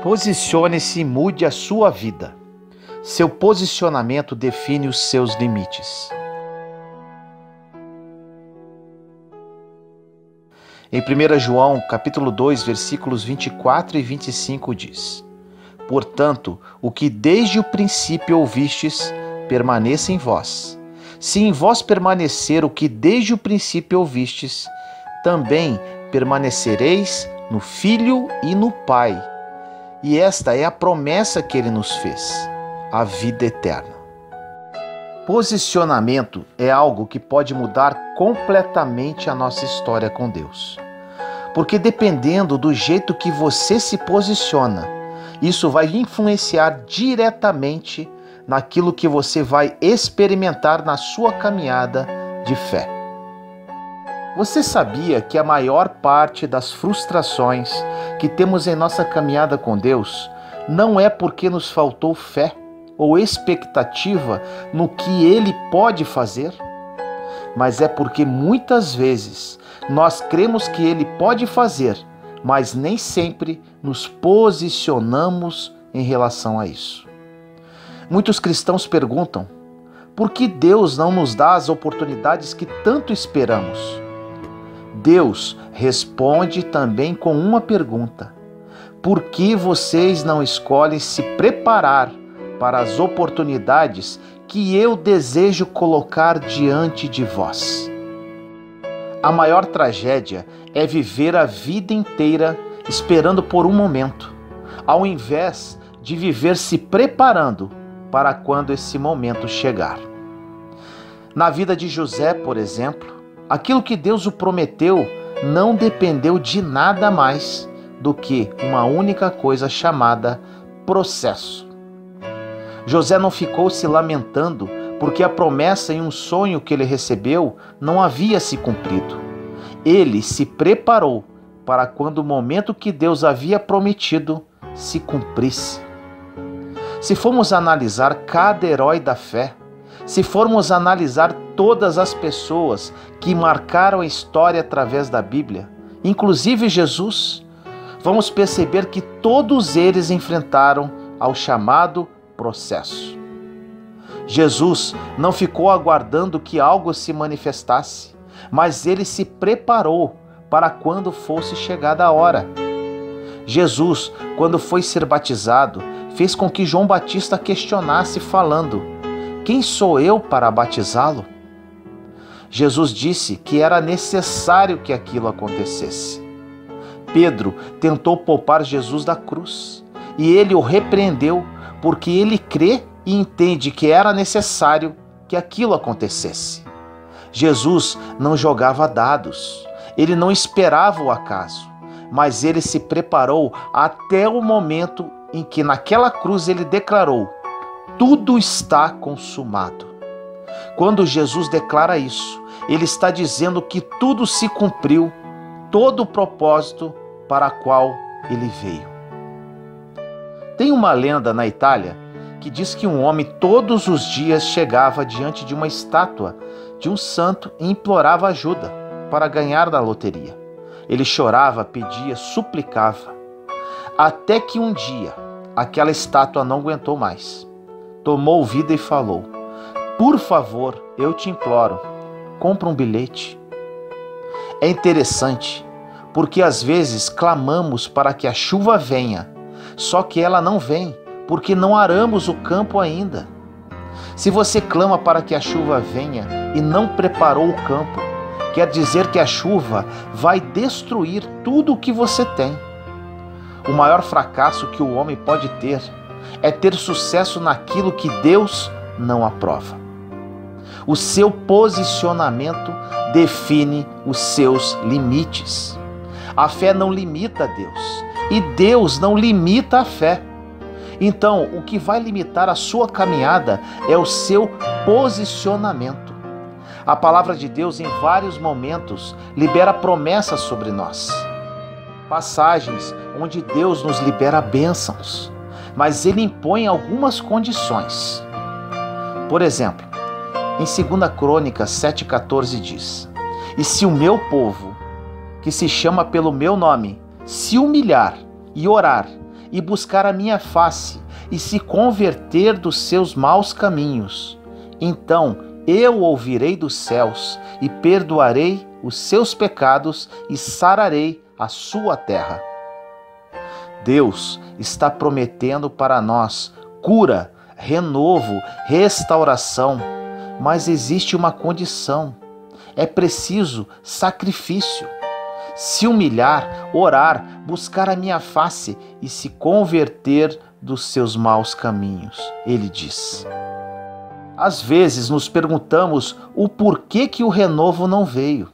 Posicione-se e mude a sua vida. Seu posicionamento define os seus limites. Em 1 João, capítulo 2, versículos 24 e 25 diz: Portanto, o que desde o princípio ouvistes, permaneça em vós. Se em vós permanecer o que desde o princípio ouvistes, também permanecereis no Filho e no Pai. E esta é a promessa que Ele nos fez, a vida eterna. Posicionamento é algo que pode mudar completamente a nossa história com Deus. Porque dependendo do jeito que você se posiciona, isso vai influenciar diretamente naquilo que você vai experimentar na sua caminhada de fé. Você sabia que a maior parte das frustrações que temos em nossa caminhada com Deus não é porque nos faltou fé ou expectativa no que Ele pode fazer, mas é porque muitas vezes nós cremos que Ele pode fazer, mas nem sempre nos posicionamos em relação a isso. Muitos cristãos perguntam: por que Deus não nos dá as oportunidades que tanto esperamos? Deus responde também com uma pergunta: por que vocês não escolhem se preparar para as oportunidades que eu desejo colocar diante de vós? A maior tragédia é viver a vida inteira esperando por um momento, ao invés de viver se preparando para quando esse momento chegar. Na vida de José, por exemplo, aquilo que Deus o prometeu não dependeu de nada mais do que uma única coisa chamada processo. José não ficou se lamentando porque a promessa em um sonho que ele recebeu não havia se cumprido. Ele se preparou para quando o momento que Deus havia prometido se cumprisse. Se formos analisar cada herói da fé, se formos analisar todas as pessoas que marcaram a história através da Bíblia, inclusive Jesus, vamos perceber que todos eles enfrentaram ao chamado processo. Jesus não ficou aguardando que algo se manifestasse, mas ele se preparou para quando fosse chegada a hora. Jesus, quando foi ser batizado, fez com que João Batista questionasse falando: quem sou eu para batizá-lo? Jesus disse que era necessário que aquilo acontecesse. Pedro tentou poupar Jesus da cruz e ele o repreendeu porque ele crê e entende que era necessário que aquilo acontecesse. Jesus não jogava dados, ele não esperava o acaso, mas ele se preparou até o momento em que naquela cruz ele declarou: tudo está consumado. Quando Jesus declara isso, ele está dizendo que tudo se cumpriu, todo o propósito para o qual ele veio. Tem uma lenda na Itália que diz que um homem todos os dias chegava diante de uma estátua de um santo e implorava ajuda para ganhar na loteria. Ele chorava, pedia, suplicava, até que um dia aquela estátua não aguentou mais. Tomou vida e falou: por favor, eu te imploro, compra um bilhete. É interessante, porque às vezes clamamos para que a chuva venha, só que ela não vem, porque não aramos o campo ainda. Se você clama para que a chuva venha e não preparou o campo, quer dizer que a chuva vai destruir tudo o que você tem. O maior fracasso que o homem pode ter é ter sucesso naquilo que Deus não aprova. O seu posicionamento define os seus limites. A fé não limita Deus e Deus não limita a fé. Então, o que vai limitar a sua caminhada é o seu posicionamento. A palavra de Deus, em vários momentos, libera promessas sobre nós. Passagens onde Deus nos libera bênçãos, mas Ele impõe algumas condições. Por exemplo, em 2 Crônicas 7,14 diz: e se o meu povo, que se chama pelo meu nome, se humilhar e orar e buscar a minha face e se converter dos seus maus caminhos, então eu ouvirei dos céus e perdoarei os seus pecados e sararei a sua terra. Deus está prometendo para nós cura, renovo, restauração, mas existe uma condição: é preciso sacrifício. Se humilhar, orar, buscar a minha face e se converter dos seus maus caminhos, ele diz. Às vezes nos perguntamos o porquê que o renovo não veio,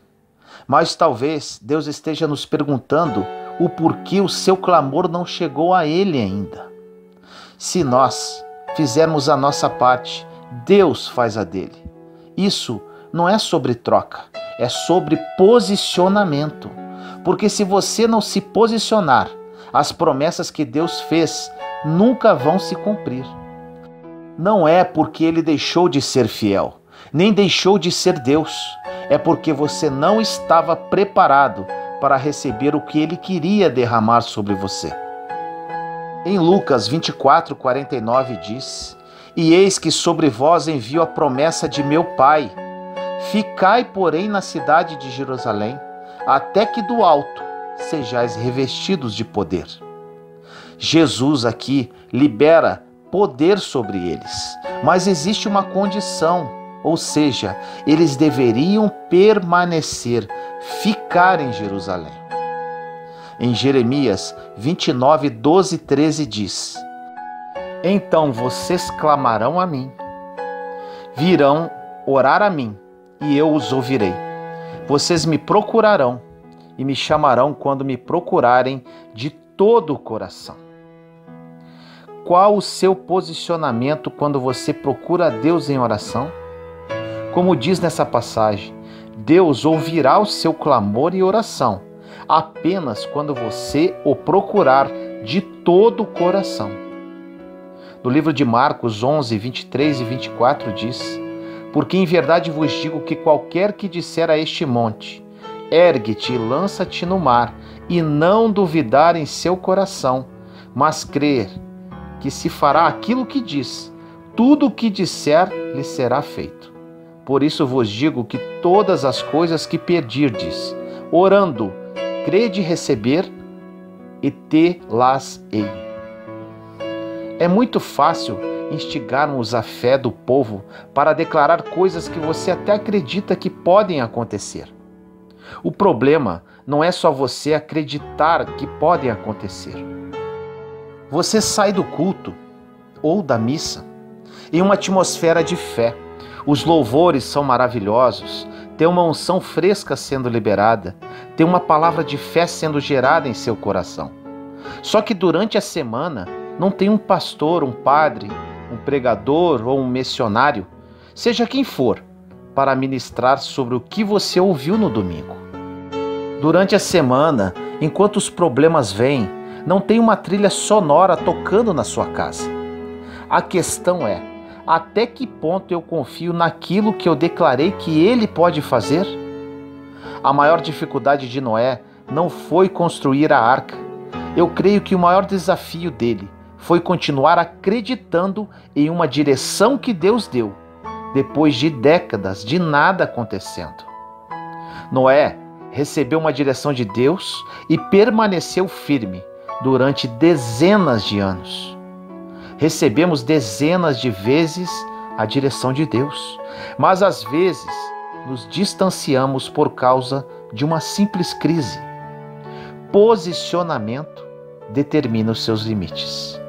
mas talvez Deus esteja nos perguntando o porquê o seu clamor não chegou a ele ainda. Se nós fizermos a nossa parte, Deus faz a dele. Isso não é sobre troca, é sobre posicionamento. Porque se você não se posicionar, as promessas que Deus fez nunca vão se cumprir. Não é porque ele deixou de ser fiel, nem deixou de ser Deus. É porque você não estava preparado para receber o que ele queria derramar sobre você. Em Lucas 24:49 diz: E eis que sobre vós envio a promessa de meu Pai. Ficai, porém, na cidade de Jerusalém, até que do alto sejais revestidos de poder. Jesus aqui libera poder sobre eles, mas existe uma condição, ou seja, eles deveriam permanecer, ficar em Jerusalém. Em Jeremias 29:12-13 diz: Então vocês clamarão a mim, virão orar a mim, e eu os ouvirei. Vocês me procurarão e me chamarão quando me procurarem de todo o coração. Qual o seu posicionamento quando você procura a Deus em oração? Como diz nessa passagem, Deus ouvirá o seu clamor e oração apenas quando você o procurar de todo o coração. No livro de Marcos 11:23-24 diz: Porque em verdade vos digo que qualquer que disser a este monte, ergue-te e lança-te no mar, e não duvidar em seu coração, mas crer que se fará aquilo que diz, tudo o que disser lhe será feito. Por isso vos digo que todas as coisas que pedirdes, orando, crede receber, e tê-las-ei. É muito fácil instigarmos a fé do povo para declarar coisas que você até acredita que podem acontecer. O problema não é só você acreditar que podem acontecer. Você sai do culto ou da missa em uma atmosfera de fé. Os louvores são maravilhosos, tem uma unção fresca sendo liberada, tem uma palavra de fé sendo gerada em seu coração. Só que durante a semana não tem um pastor, um padre, um pregador ou um missionário, seja quem for, para ministrar sobre o que você ouviu no domingo. Durante a semana, enquanto os problemas vêm, não tem uma trilha sonora tocando na sua casa. A questão é, até que ponto eu confio naquilo que eu declarei que ele pode fazer? A maior dificuldade de Noé não foi construir a arca. Eu creio que o maior desafio dele foi continuar acreditando em uma direção que Deus deu, depois de décadas de nada acontecendo. Noé recebeu uma direção de Deus e permaneceu firme durante dezenas de anos. Recebemos dezenas de vezes a direção de Deus, mas às vezes nos distanciamos por causa de uma simples crise. Posicionamento determina os seus limites.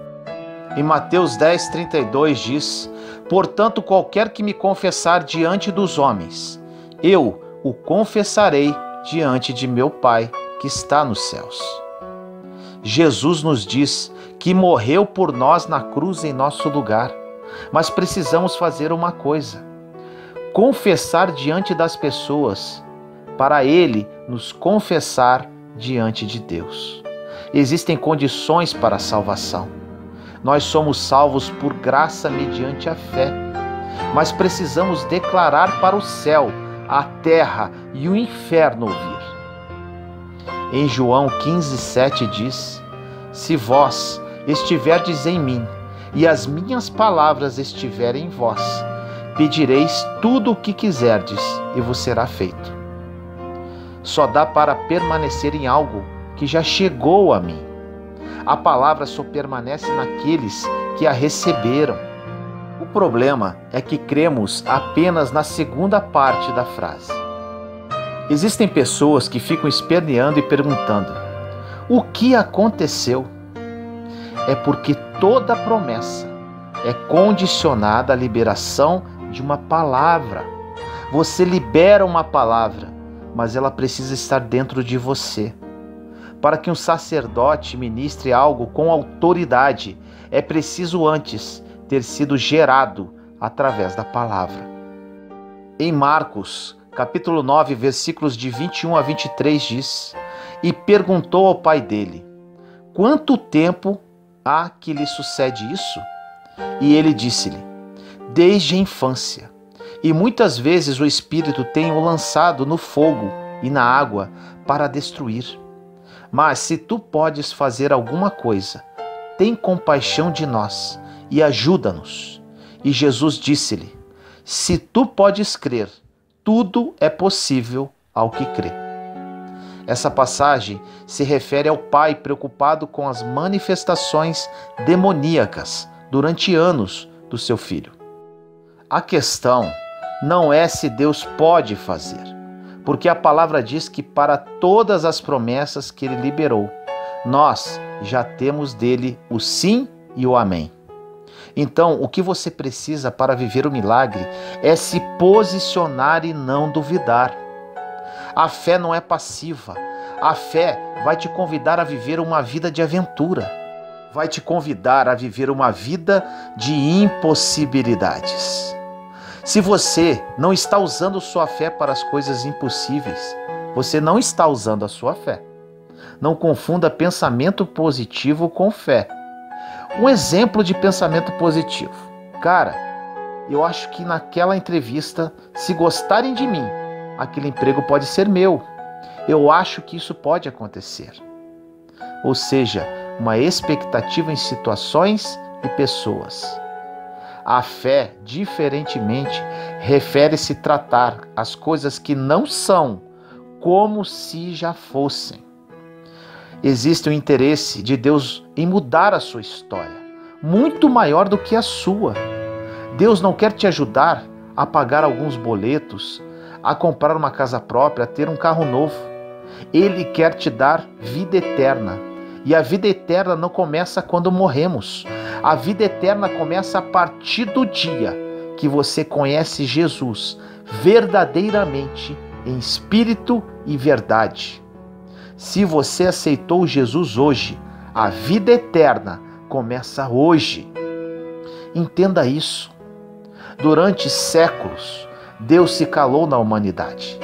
Em Mateus 10:32 diz: Portanto, qualquer que me confessar diante dos homens, eu o confessarei diante de meu Pai que está nos céus. Jesus nos diz que morreu por nós na cruz em nosso lugar, mas precisamos fazer uma coisa: confessar diante das pessoas, para Ele nos confessar diante de Deus. Existem condições para a salvação. Nós somos salvos por graça mediante a fé, mas precisamos declarar para o céu, a terra e o inferno ouvir. Em João 15:7 diz: Se vós estiverdes em mim, e as minhas palavras estiverem em vós, pedireis tudo o que quiserdes, e vos será feito. Só dá para permanecer em algo que já chegou a mim. A palavra só permanece naqueles que a receberam. O problema é que cremos apenas na segunda parte da frase. Existem pessoas que ficam esperneando e perguntando: o que aconteceu? É porque toda promessa é condicionada à liberação de uma palavra. Você libera uma palavra, mas ela precisa estar dentro de você. Para que um sacerdote ministre algo com autoridade, é preciso antes ter sido gerado através da palavra. Em Marcos, capítulo 9, versículos de 21 a 23 diz: e perguntou ao pai dele: quanto tempo há que lhe sucede isso? E ele disse-lhe: desde a infância, e muitas vezes o Espírito tem o lançado no fogo e na água para destruir. Mas se tu podes fazer alguma coisa, tem compaixão de nós e ajuda-nos. E Jesus disse-lhe: se tu podes crer, tudo é possível ao que crê. Essa passagem se refere ao pai preocupado com as manifestações demoníacas durante anos do seu filho. A questão não é se Deus pode fazer, porque a palavra diz que para todas as promessas que ele liberou, nós já temos dele o sim e o amém. Então, o que você precisa para viver o milagre é se posicionar e não duvidar. A fé não é passiva. A fé vai te convidar a viver uma vida de aventura. Vai te convidar a viver uma vida de impossibilidades. Se você não está usando sua fé para as coisas impossíveis, você não está usando a sua fé. Não confunda pensamento positivo com fé. Um exemplo de pensamento positivo. Cara, eu acho que naquela entrevista, se gostarem de mim, aquele emprego pode ser meu. Eu acho que isso pode acontecer. Ou seja, uma expectativa em situações e pessoas. A fé, diferentemente, refere-se a tratar as coisas que não são como se já fossem. Existe um interesse de Deus em mudar a sua história, muito maior do que a sua. Deus não quer te ajudar a pagar alguns boletos, a comprar uma casa própria, a ter um carro novo. Ele quer te dar vida eterna. E a vida eterna não começa quando morremos. A vida eterna começa a partir do dia que você conhece Jesus verdadeiramente, em espírito e verdade. Se você aceitou Jesus hoje, a vida eterna começa hoje. Entenda isso. Durante séculos, Deus se calou na humanidade.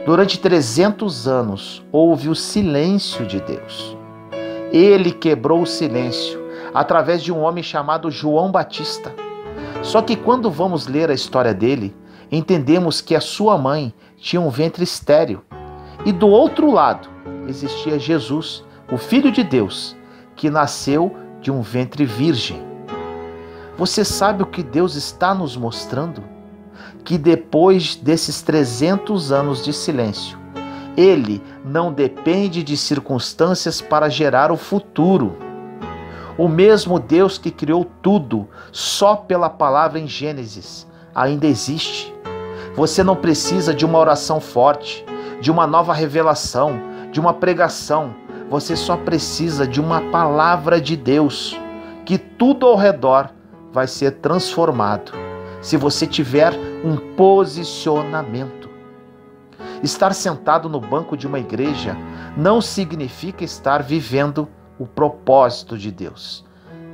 Durante 300 anos, houve o silêncio de Deus. Ele quebrou o silêncio através de um homem chamado João Batista. Só que quando vamos ler a história dele, entendemos que a sua mãe tinha um ventre estéril. E do outro lado existia Jesus, o Filho de Deus, que nasceu de um ventre virgem. Você sabe o que Deus está nos mostrando? Que depois desses 300 anos de silêncio, Ele não depende de circunstâncias para gerar o futuro. O mesmo Deus que criou tudo só pela palavra em Gênesis ainda existe. Você não precisa de uma oração forte, de uma nova revelação, de uma pregação. Você só precisa de uma palavra de Deus, que tudo ao redor vai ser transformado, se você tiver um posicionamento. Estar sentado no banco de uma igreja não significa estar vivendo o propósito de Deus.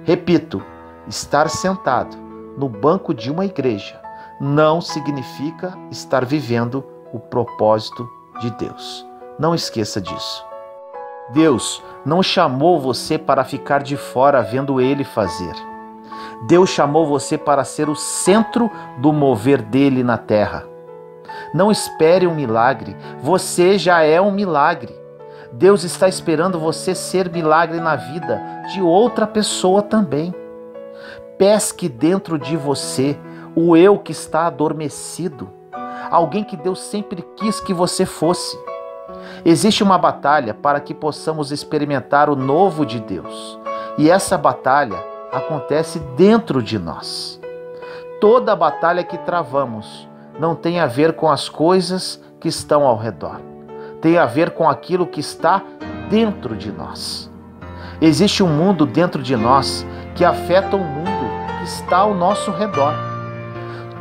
Repito, estar sentado no banco de uma igreja não significa estar vivendo o propósito de Deus. Não esqueça disso. Deus não chamou você para ficar de fora vendo Ele fazer. Deus chamou você para ser o centro do mover dele na terra. Não espere um milagre, você já é um milagre. Deus está esperando você ser milagre na vida de outra pessoa também. Pesque dentro de você o eu que está adormecido, alguém que Deus sempre quis que você fosse. Existe uma batalha para que possamos experimentar o novo de Deus, e essa batalha acontece dentro de nós. Toda batalha que travamos não tem a ver com as coisas que estão ao redor, tem a ver com aquilo que está dentro de nós. Existe um mundo dentro de nós que afeta o mundo que está ao nosso redor.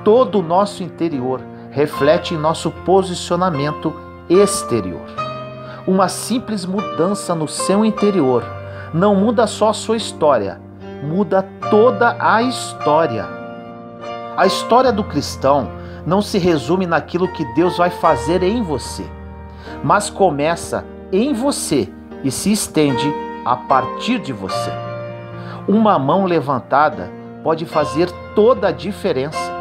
Todo o nosso interior reflete em nosso posicionamento exterior. Uma simples mudança no seu interior não muda só a sua história, muda toda a história. A história do cristão não se resume naquilo que Deus vai fazer em você, mas começa em você e se estende a partir de você. Uma mão levantada pode fazer toda a diferença.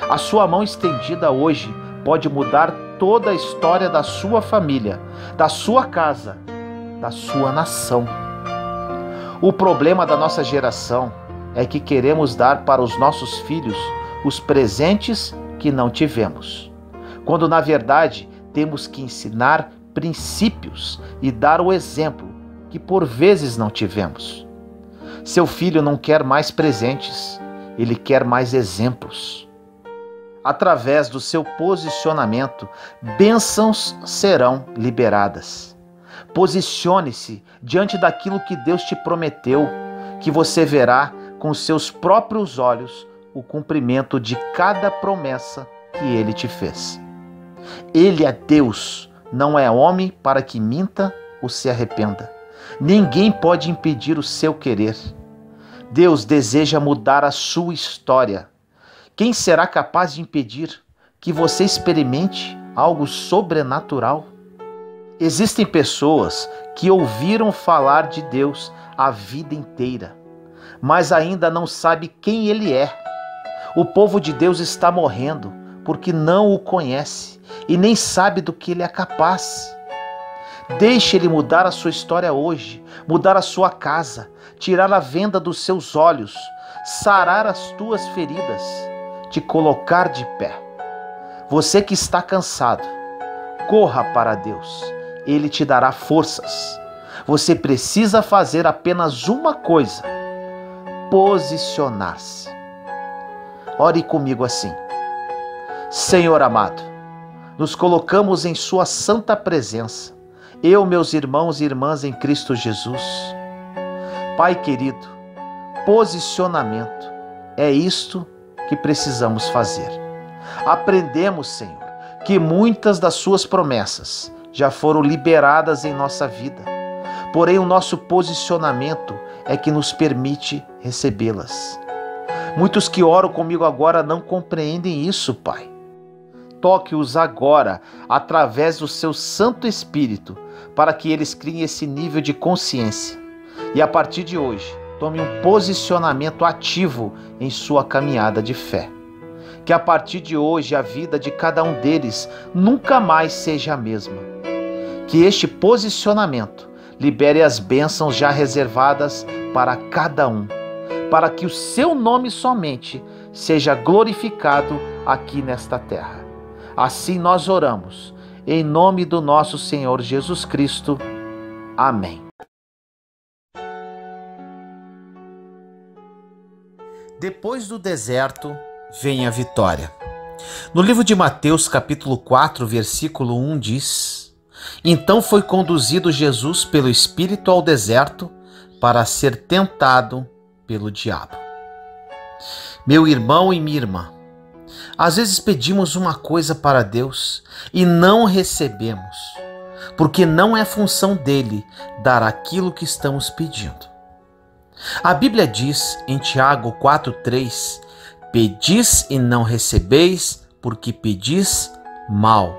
A sua mão estendida hoje pode mudar toda a história da sua família, da sua casa, da sua nação. O problema da nossa geração é que queremos dar para os nossos filhos os presentes que não tivemos, quando na verdade temos que ensinar princípios e dar o exemplo que por vezes não tivemos. Seu filho não quer mais presentes, ele quer mais exemplos. Através do seu posicionamento, bênçãos serão liberadas. Posicione-se diante daquilo que Deus te prometeu, que você verá com seus próprios olhos o cumprimento de cada promessa que Ele te fez. Ele é Deus, não é homem para que minta ou se arrependa. Ninguém pode impedir o seu querer. Deus deseja mudar a sua história. Quem será capaz de impedir que você experimente algo sobrenatural? Existem pessoas que ouviram falar de Deus a vida inteira, mas ainda não sabem quem Ele é. O povo de Deus está morrendo porque não o conhece e nem sabe do que Ele é capaz. Deixe Ele mudar a sua história hoje, mudar a sua casa, tirar a venda dos seus olhos, sarar as tuas feridas, te colocar de pé. Você que está cansado, corra para Deus. Ele te dará forças. Você precisa fazer apenas uma coisa: posicionar-se. Ore comigo assim: Senhor amado, nos colocamos em sua santa presença, eu, meus irmãos e irmãs em Cristo Jesus. Pai querido, posicionamento é isto que precisamos fazer. Aprendemos, Senhor, que muitas das suas promessas já foram liberadas em nossa vida, porém o nosso posicionamento é que nos permite recebê-las. Muitos que oram comigo agora não compreendem isso, Pai. Toque-os agora através do seu Santo Espírito, para que eles criem esse nível de consciência e a partir de hoje tome um posicionamento ativo em sua caminhada de fé. Que a partir de hoje a vida de cada um deles nunca mais seja a mesma. Que este posicionamento libere as bênçãos já reservadas para cada um, para que o seu nome somente seja glorificado aqui nesta terra. Assim nós oramos, em nome do nosso Senhor Jesus Cristo. Amém. Depois do deserto, vem a vitória. No livro de Mateus, capítulo 4, versículo 1 diz: Então foi conduzido Jesus pelo Espírito ao deserto para ser tentado pelo diabo. Meu irmão e minha irmã, às vezes pedimos uma coisa para Deus e não recebemos, porque não é função dele dar aquilo que estamos pedindo. A Bíblia diz em Tiago 4,3: Pedis e não recebeis, porque pedis mal.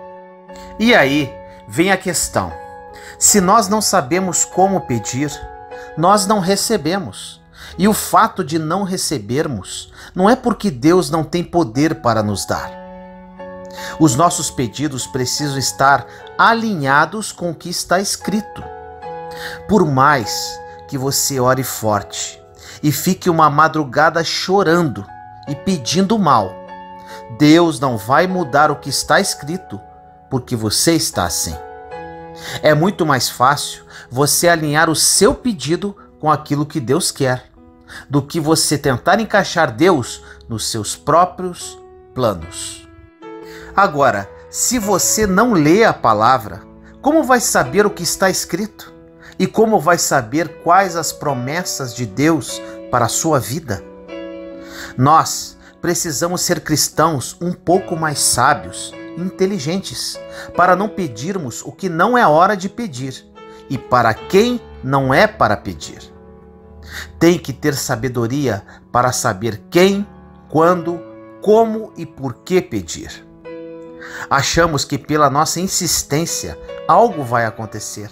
E aí vem a questão: se nós não sabemos como pedir, nós não recebemos. E o fato de não recebermos não é porque Deus não tem poder para nos dar. Os nossos pedidos precisam estar alinhados com o que está escrito. Por mais que você ore forte e fique uma madrugada chorando e pedindo mal, Deus não vai mudar o que está escrito porque você está assim. É muito mais fácil você alinhar o seu pedido com aquilo que Deus quer, do que você tentar encaixar Deus nos seus próprios planos. Agora, se você não lê a palavra, como vai saber o que está escrito? E como vai saber quais as promessas de Deus para a sua vida? Nós precisamos ser cristãos um pouco mais sábios, inteligentes, para não pedirmos o que não é hora de pedir e para quem não é para pedir. Tem que ter sabedoria para saber quem, quando, como e por que pedir. Achamos que pela nossa insistência algo vai acontecer,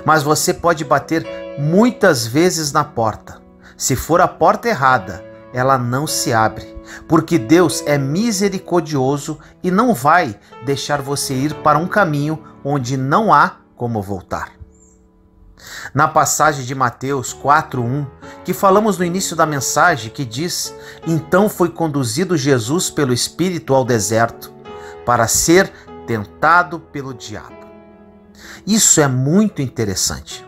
mas você pode bater muitas vezes na porta. Se for a porta errada, ela não se abre, porque Deus é misericordioso e não vai deixar você ir para um caminho onde não há como voltar. Na passagem de Mateus 4:1, que falamos no início da mensagem, que diz: "Então foi conduzido Jesus pelo Espírito ao deserto, para ser tentado pelo diabo." Isso é muito interessante.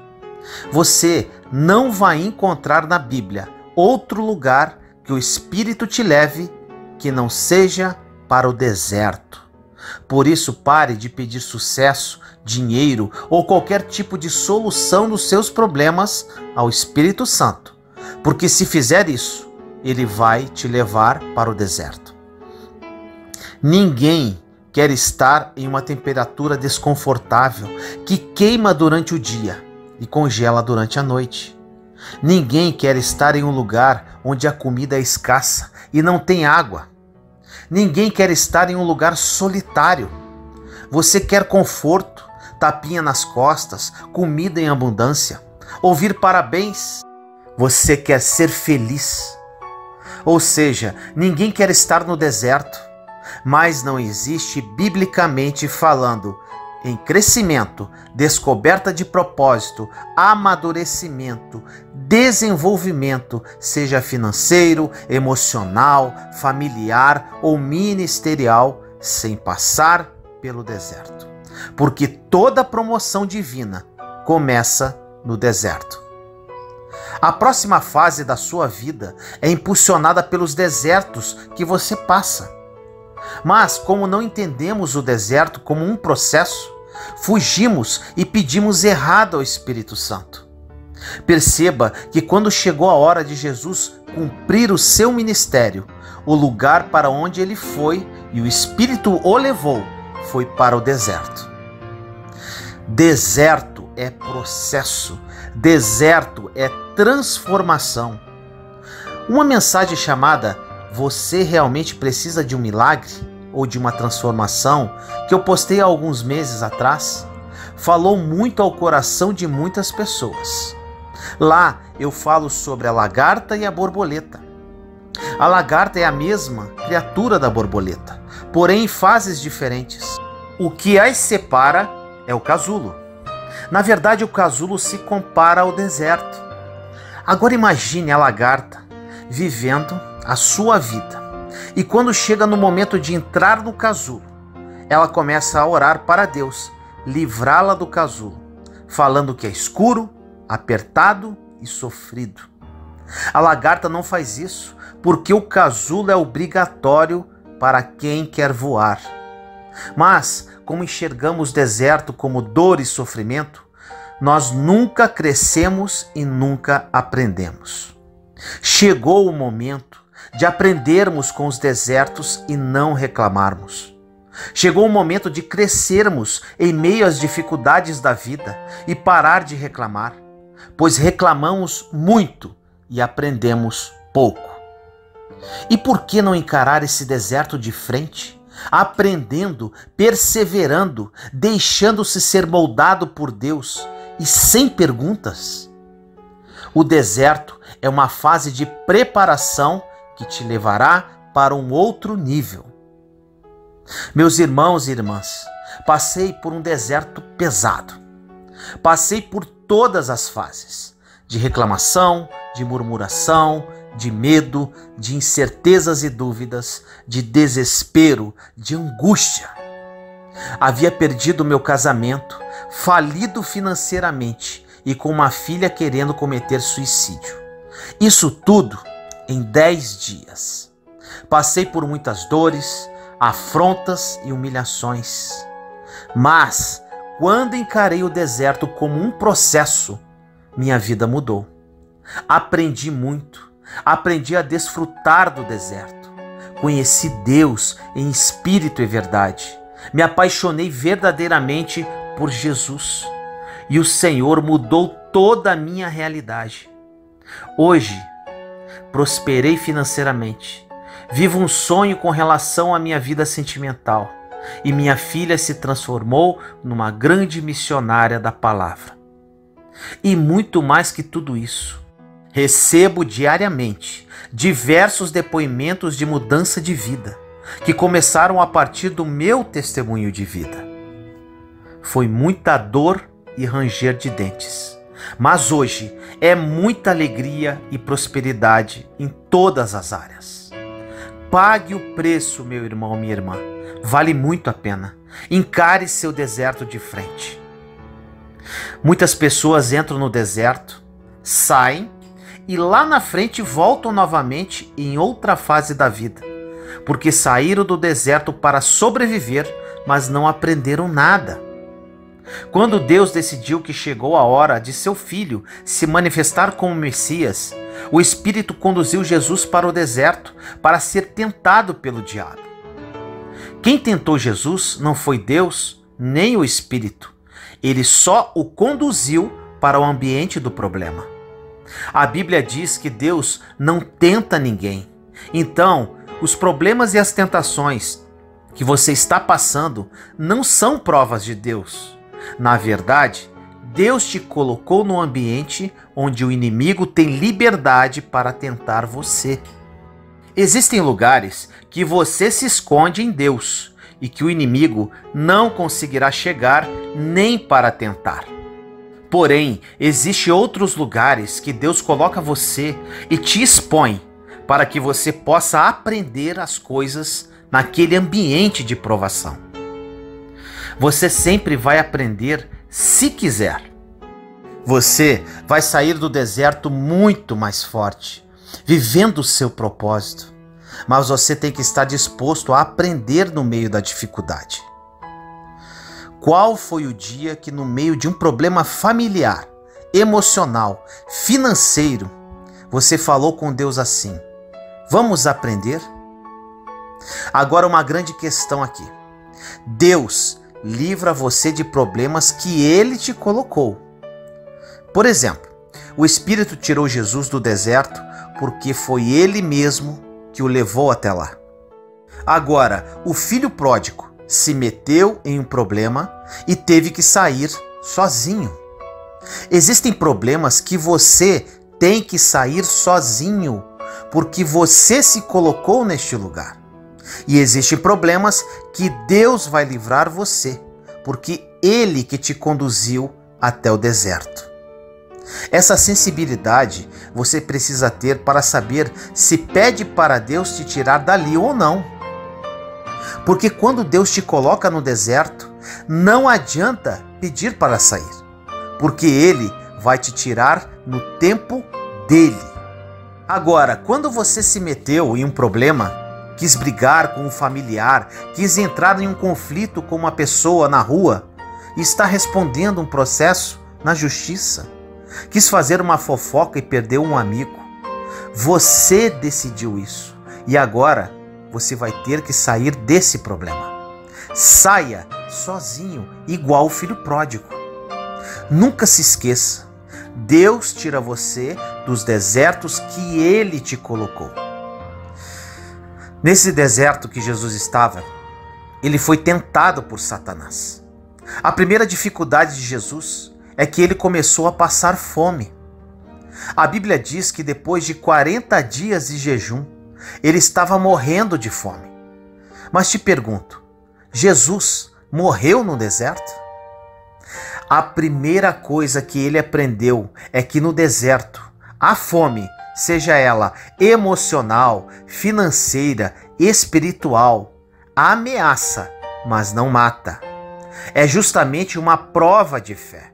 Você não vai encontrar na Bíblia outro lugar que o Espírito te leve que não seja para o deserto. Por isso, pare de pedir sucesso, dinheiro ou qualquer tipo de solução dos seus problemas ao Espírito Santo, porque se fizer isso, ele vai te levar para o deserto. Ninguém quer estar em uma temperatura desconfortável que queima durante o dia e congela durante a noite. Ninguém quer estar em um lugar onde a comida é escassa e não tem água. Ninguém quer estar em um lugar solitário. Você quer conforto, tapinha nas costas, comida em abundância, ouvir parabéns. Você quer ser feliz. Ou seja, ninguém quer estar no deserto, mas não existe biblicamente falando em crescimento, descoberta de propósito, amadurecimento, desenvolvimento, seja financeiro, emocional, familiar ou ministerial, sem passar pelo deserto. Porque toda promoção divina começa no deserto. A próxima fase da sua vida é impulsionada pelos desertos que você passa. Mas, como não entendemos o deserto como um processo, fugimos e pedimos errado ao Espírito Santo. Perceba que quando chegou a hora de Jesus cumprir o seu ministério, o lugar para onde ele foi e o Espírito o levou foi para o deserto. Deserto é processo, deserto é transformação. Uma mensagem chamada "Você realmente precisa de um milagre ou de uma transformação", que eu postei há alguns meses atrás, falou muito ao coração de muitas pessoas. Lá eu falo sobre a lagarta e a borboleta. A lagarta é a mesma criatura da borboleta, porém em fases diferentes. O que as separa é o casulo. Na verdade, o casulo se compara ao deserto. Agora imagine a lagarta vivendo a sua vida. E quando chega no momento de entrar no casulo, ela começa a orar para Deus livrá-la do casulo, falando que é escuro, apertado e sofrido. A lagarta não faz isso porque o casulo é obrigatório para quem quer voar. Mas, como enxergamos o deserto como dor e sofrimento, nós nunca crescemos e nunca aprendemos. Chegou o momento de aprendermos com os desertos e não reclamarmos. Chegou o momento de crescermos em meio às dificuldades da vida e parar de reclamar, pois reclamamos muito e aprendemos pouco. E por que não encarar esse deserto de frente, aprendendo, perseverando, deixando-se ser moldado por Deus e sem perguntas? O deserto é uma fase de preparação que te levará para um outro nível. Meus irmãos e irmãs, passei por um deserto pesado. Passei por todas as fases, de reclamação, de murmuração, de medo, de incertezas e dúvidas, de desespero, de angústia. Havia perdido meu casamento, falido financeiramente e com uma filha querendo cometer suicídio. Isso tudo em 10 dias. Passei por muitas dores, afrontas e humilhações. Mas, quando encarei o deserto como um processo, minha vida mudou. Aprendi muito. Aprendi a desfrutar do deserto. Conheci Deus em espírito e verdade. Me apaixonei verdadeiramente por Jesus. E o Senhor mudou toda a minha realidade. Hoje, prosperei financeiramente. Vivo um sonho com relação à minha vida sentimental. E minha filha se transformou numa grande missionária da palavra. E muito mais que tudo isso, recebo diariamente diversos depoimentos de mudança de vida, que começaram a partir do meu testemunho de vida. Foi muita dor e ranger de dentes, mas hoje é muita alegria e prosperidade em todas as áreas. Pague o preço, meu irmão, minha irmã. Vale muito a pena. Encare seu deserto de frente. Muitas pessoas entram no deserto, saem e lá na frente voltam novamente em outra fase da vida, porque saíram do deserto para sobreviver, mas não aprenderam nada. Quando Deus decidiu que chegou a hora de seu filho se manifestar como Messias, o Espírito conduziu Jesus para o deserto para ser tentado pelo diabo. Quem tentou Jesus não foi Deus nem o Espírito. Ele só o conduziu para o ambiente do problema. A Bíblia diz que Deus não tenta ninguém. Então, os problemas e as tentações que você está passando não são provas de Deus. Na verdade, Deus te colocou no ambiente onde o inimigo tem liberdade para tentar você. Existem lugares que você se esconde em Deus e que o inimigo não conseguirá chegar nem para tentar. Porém, existem outros lugares que Deus coloca você e te expõe para que você possa aprender as coisas naquele ambiente de provação. Você sempre vai aprender se quiser. Você vai sair do deserto muito mais forte, vivendo o seu propósito. Mas você tem que estar disposto a aprender no meio da dificuldade. Qual foi o dia que, no meio de um problema familiar, emocional, financeiro, você falou com Deus assim: vamos aprender? Agora, uma grande questão aqui. Deus livra você de problemas que Ele te colocou. Por exemplo, o Espírito tirou Jesus do deserto porque foi Ele mesmo que o levou até lá. Agora, o filho pródigo se meteu em um problema e teve que sair sozinho. Existem problemas que você tem que sair sozinho, porque você se colocou neste lugar. E existem problemas que Deus vai livrar você, porque Ele que te conduziu até o deserto. Essa sensibilidade você precisa ter para saber se pede para Deus te tirar dali ou não. Porque quando Deus te coloca no deserto, não adianta pedir para sair, porque Ele vai te tirar no tempo dele. Agora, quando você se meteu em um problema, quis brigar com um familiar, quis entrar em um conflito com uma pessoa na rua e está respondendo um processo na justiça, quis fazer uma fofoca e perdeu um amigo, você decidiu isso e agora você vai ter que sair desse problema. Saia sozinho, igual o filho pródigo. Nunca se esqueça, Deus tira você dos desertos que Ele te colocou. Nesse deserto que Jesus estava, Ele foi tentado por Satanás. A primeira dificuldade de Jesus é que Ele começou a passar fome. A Bíblia diz que depois de 40 dias de jejum, Ele estava morrendo de fome. Mas te pergunto, Jesus morreu no deserto? A primeira coisa que ele aprendeu é que no deserto, a fome, seja ela emocional, financeira, espiritual, ameaça, mas não mata. É justamente uma prova de fé.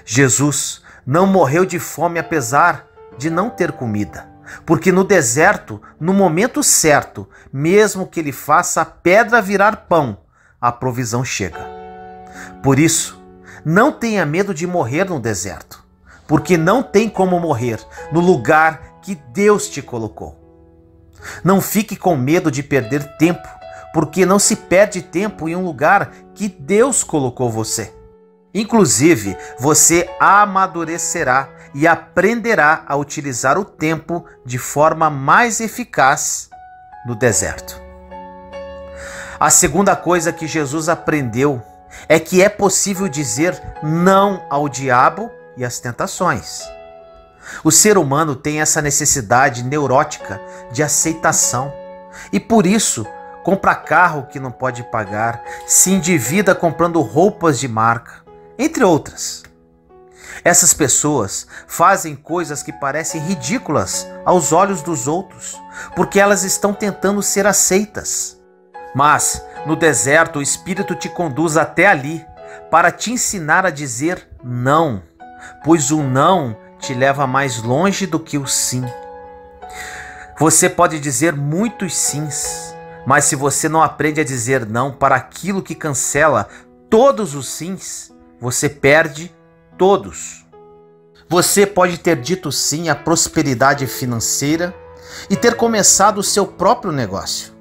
Jesus não morreu de fome apesar de não ter comida, porque no deserto, no momento certo, mesmo que ele faça a pedra virar pão, a provisão chega. Por isso, não tenha medo de morrer no deserto, porque não tem como morrer no lugar que Deus te colocou. Não fique com medo de perder tempo, porque não se perde tempo em um lugar que Deus colocou você. Inclusive, você amadurecerá e aprenderá a utilizar o tempo de forma mais eficaz no deserto. A segunda coisa que Jesus aprendeu é que é possível dizer não ao diabo e às tentações. O ser humano tem essa necessidade neurótica de aceitação e por isso compra carro que não pode pagar, se endivida comprando roupas de marca, entre outras. Essas pessoas fazem coisas que parecem ridículas aos olhos dos outros, porque elas estão tentando ser aceitas. Mas no deserto o Espírito te conduz até ali para te ensinar a dizer não, pois o não te leva mais longe do que o sim. Você pode dizer muitos sims, mas se você não aprende a dizer não para aquilo que cancela todos os sims, você perde todos. Você pode ter dito sim à prosperidade financeira e ter começado o seu próprio negócio.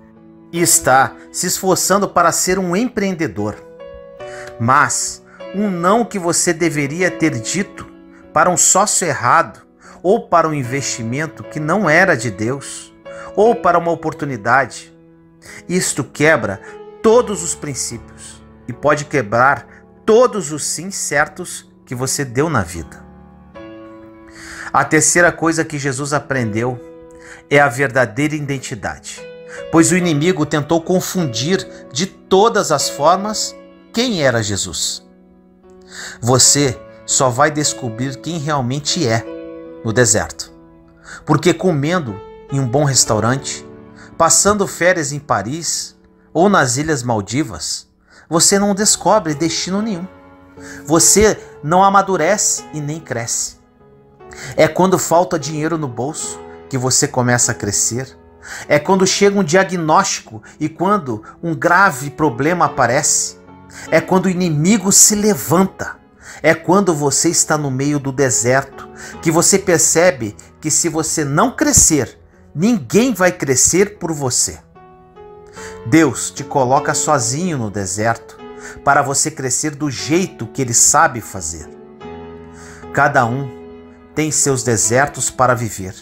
E está se esforçando para ser um empreendedor. Mas um não que você deveria ter dito para um sócio errado, ou para um investimento que não era de Deus, ou para uma oportunidade, isto quebra todos os princípios e pode quebrar todos os sim certos que você deu na vida. A terceira coisa que Jesus aprendeu é a verdadeira identidade, pois o inimigo tentou confundir de todas as formas quem era Jesus. Você só vai descobrir quem realmente é no deserto, porque comendo em um bom restaurante, passando férias em Paris ou nas Ilhas Maldivas, você não descobre destino nenhum. Você não amadurece e nem cresce. É quando falta dinheiro no bolso que você começa a crescer. É quando chega um diagnóstico e quando um grave problema aparece. É quando o inimigo se levanta. É quando você está no meio do deserto que você percebe que se você não crescer, ninguém vai crescer por você. Deus te coloca sozinho no deserto para você crescer do jeito que Ele sabe fazer. Cada um tem seus desertos para viver.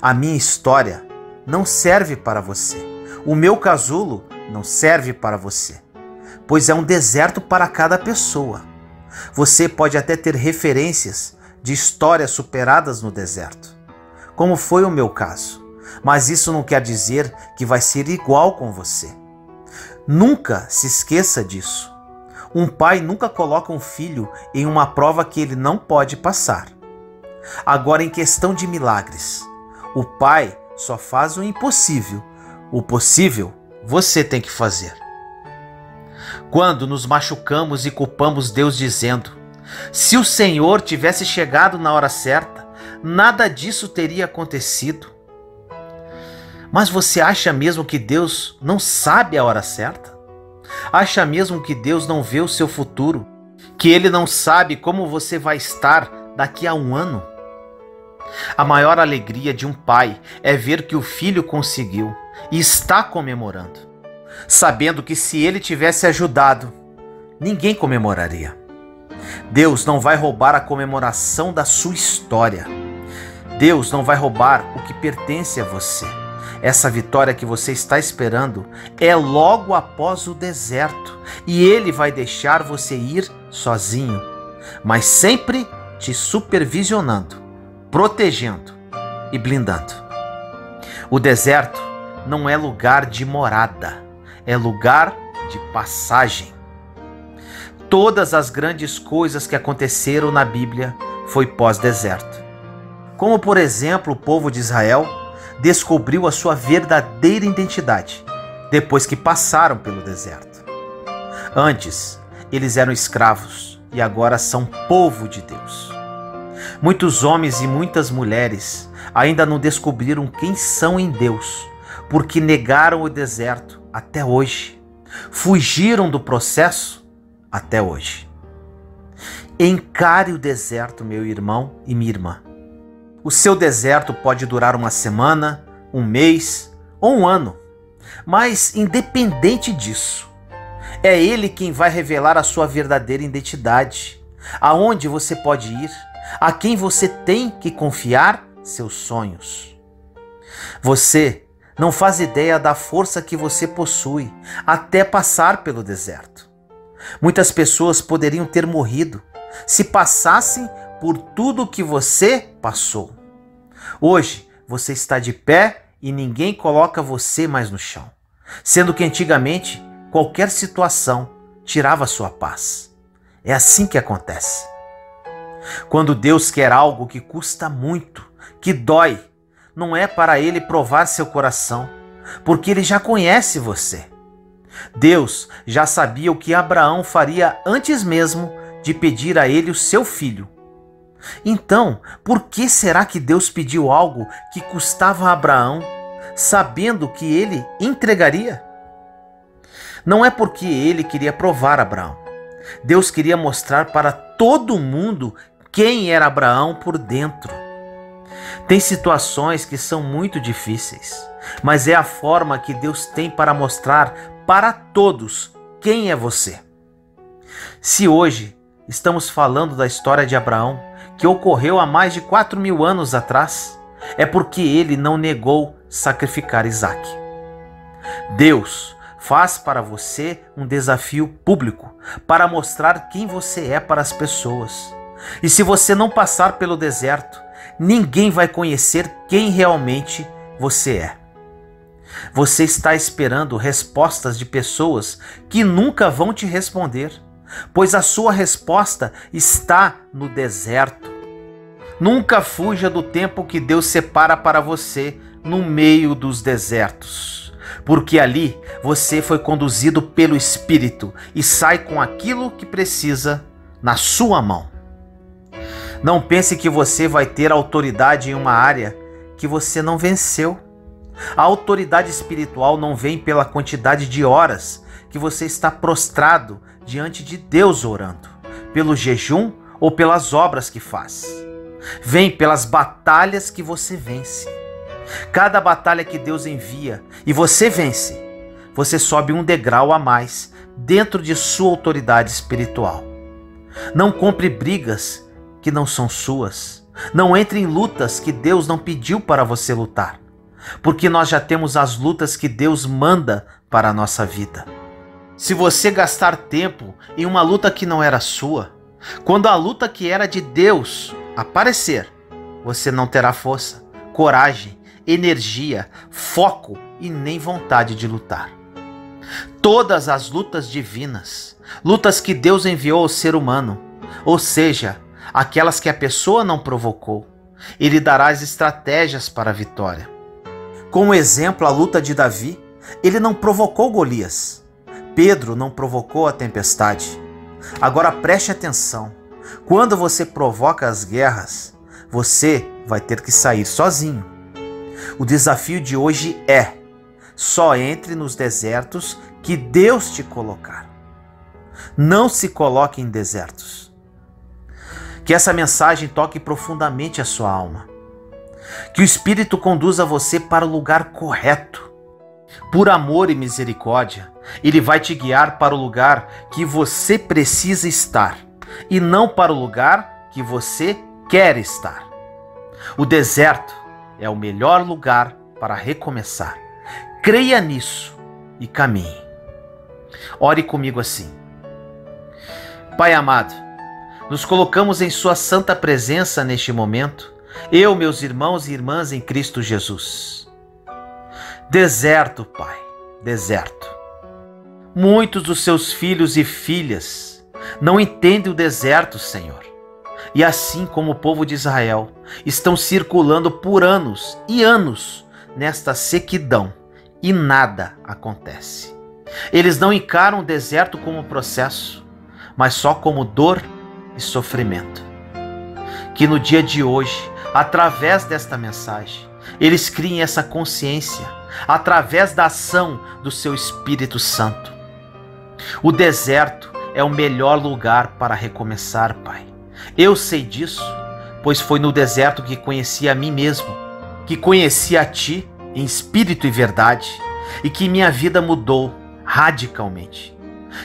A minha história não serve para você. O meu casulo não serve para você, pois é um deserto para cada pessoa. Você pode até ter referências de histórias superadas no deserto, como foi o meu caso, mas isso não quer dizer que vai ser igual com você. Nunca se esqueça disso. Um pai nunca coloca um filho em uma prova que ele não pode passar. Agora, em questão de milagres, o pai só faz o impossível. O possível você tem que fazer. Quando nos machucamos e culpamos Deus dizendo: se o Senhor tivesse chegado na hora certa, nada disso teria acontecido. Mas você acha mesmo que Deus não sabe a hora certa? Acha mesmo que Deus não vê o seu futuro? Que Ele não sabe como você vai estar daqui a um ano? A maior alegria de um pai é ver que o filho conseguiu e está comemorando, sabendo que se ele tivesse ajudado, ninguém comemoraria. Deus não vai roubar a comemoração da sua história. Deus não vai roubar o que pertence a você. Essa vitória que você está esperando é logo após o deserto e Ele vai deixar você ir sozinho, mas sempre te supervisionando, protegendo e blindando. O deserto não é lugar de morada, é lugar de passagem. Todas as grandes coisas que aconteceram na Bíblia foi pós-deserto. Como, por exemplo, o povo de Israel descobriu a sua verdadeira identidade depois que passaram pelo deserto. Antes, eles eram escravos e agora são povo de Deus. Muitos homens e muitas mulheres ainda não descobriram quem são em Deus, porque negaram o deserto até hoje. Fugiram do processo até hoje. Encare o deserto, meu irmão e minha irmã. O seu deserto pode durar uma semana, um mês ou um ano, mas independente disso, é Ele quem vai revelar a sua verdadeira identidade, aonde você pode ir, a quem você tem que confiar seus sonhos. Você não faz ideia da força que você possui até passar pelo deserto. Muitas pessoas poderiam ter morrido se passassem por tudo que você passou. Hoje você está de pé e ninguém coloca você mais no chão, sendo que antigamente qualquer situação tirava sua paz. É assim que acontece. Quando Deus quer algo que custa muito, que dói, não é para Ele provar seu coração, porque Ele já conhece você. Deus já sabia o que Abraão faria antes mesmo de pedir a ele o seu filho. Então, por que será que Deus pediu algo que custava a Abraão, sabendo que ele entregaria? Não é porque ele queria provar Abraão. Deus queria mostrar para todo mundo quem era Abraão por dentro. Tem situações que são muito difíceis, mas é a forma que Deus tem para mostrar para todos quem é você. Se hoje estamos falando da história de Abraão, que ocorreu há mais de 4.000 anos atrás, é porque ele não negou sacrificar Isaque. Deus faz para você um desafio público para mostrar quem você é para as pessoas. E se você não passar pelo deserto, ninguém vai conhecer quem realmente você é. Você está esperando respostas de pessoas que nunca vão te responder, pois a sua resposta está no deserto. Nunca fuja do tempo que Deus separa para você no meio dos desertos, porque ali você foi conduzido pelo Espírito e sai com aquilo que precisa na sua mão. Não pense que você vai ter autoridade em uma área que você não venceu. A autoridade espiritual não vem pela quantidade de horas que você está prostrado diante de Deus orando, pelo jejum ou pelas obras que faz. Vem pelas batalhas que você vence. Cada batalha que Deus envia e você vence, você sobe um degrau a mais dentro de sua autoridade espiritual. Não compre brigas que não são suas. Não entre em lutas que Deus não pediu para você lutar, porque nós já temos as lutas que Deus manda para a nossa vida. Se você gastar tempo em uma luta que não era sua, quando a luta que era de Deus aparecer, você não terá força, coragem, energia, foco e nem vontade de lutar. Todas as lutas divinas, lutas que Deus enviou ao ser humano, ou seja, aquelas que a pessoa não provocou, Ele dará as estratégias para a vitória. Como exemplo, a luta de Davi, ele não provocou Golias. Pedro não provocou a tempestade. Agora preste atenção. Quando você provoca as guerras, você vai ter que sair sozinho. O desafio de hoje é: só entre nos desertos que Deus te colocar. Não se coloque em desertos. Que essa mensagem toque profundamente a sua alma. Que o Espírito conduza você para o lugar correto. Por amor e misericórdia, Ele vai te guiar para o lugar que você precisa estar e não para o lugar que você quer estar. O deserto é o melhor lugar para recomeçar. Creia nisso e caminhe. Ore comigo assim. Pai amado, nos colocamos em Sua santa presença neste momento, eu, meus irmãos e irmãs em Cristo Jesus. Deserto, Pai, deserto. Muitos dos Seus filhos e filhas Não entendem o deserto, Senhor. E assim como o povo de Israel, estão circulando por anos e anos nesta sequidão e nada acontece. Eles não encaram o deserto como processo, mas só como dor e sofrimento. Que no dia de hoje, através desta mensagem, eles criem essa consciência, através da ação do seu Espírito Santo. O deserto é o melhor lugar para recomeçar, Pai. Eu sei disso, pois foi no deserto que conheci a mim mesmo, que conheci a Ti em espírito e verdade, e que minha vida mudou radicalmente.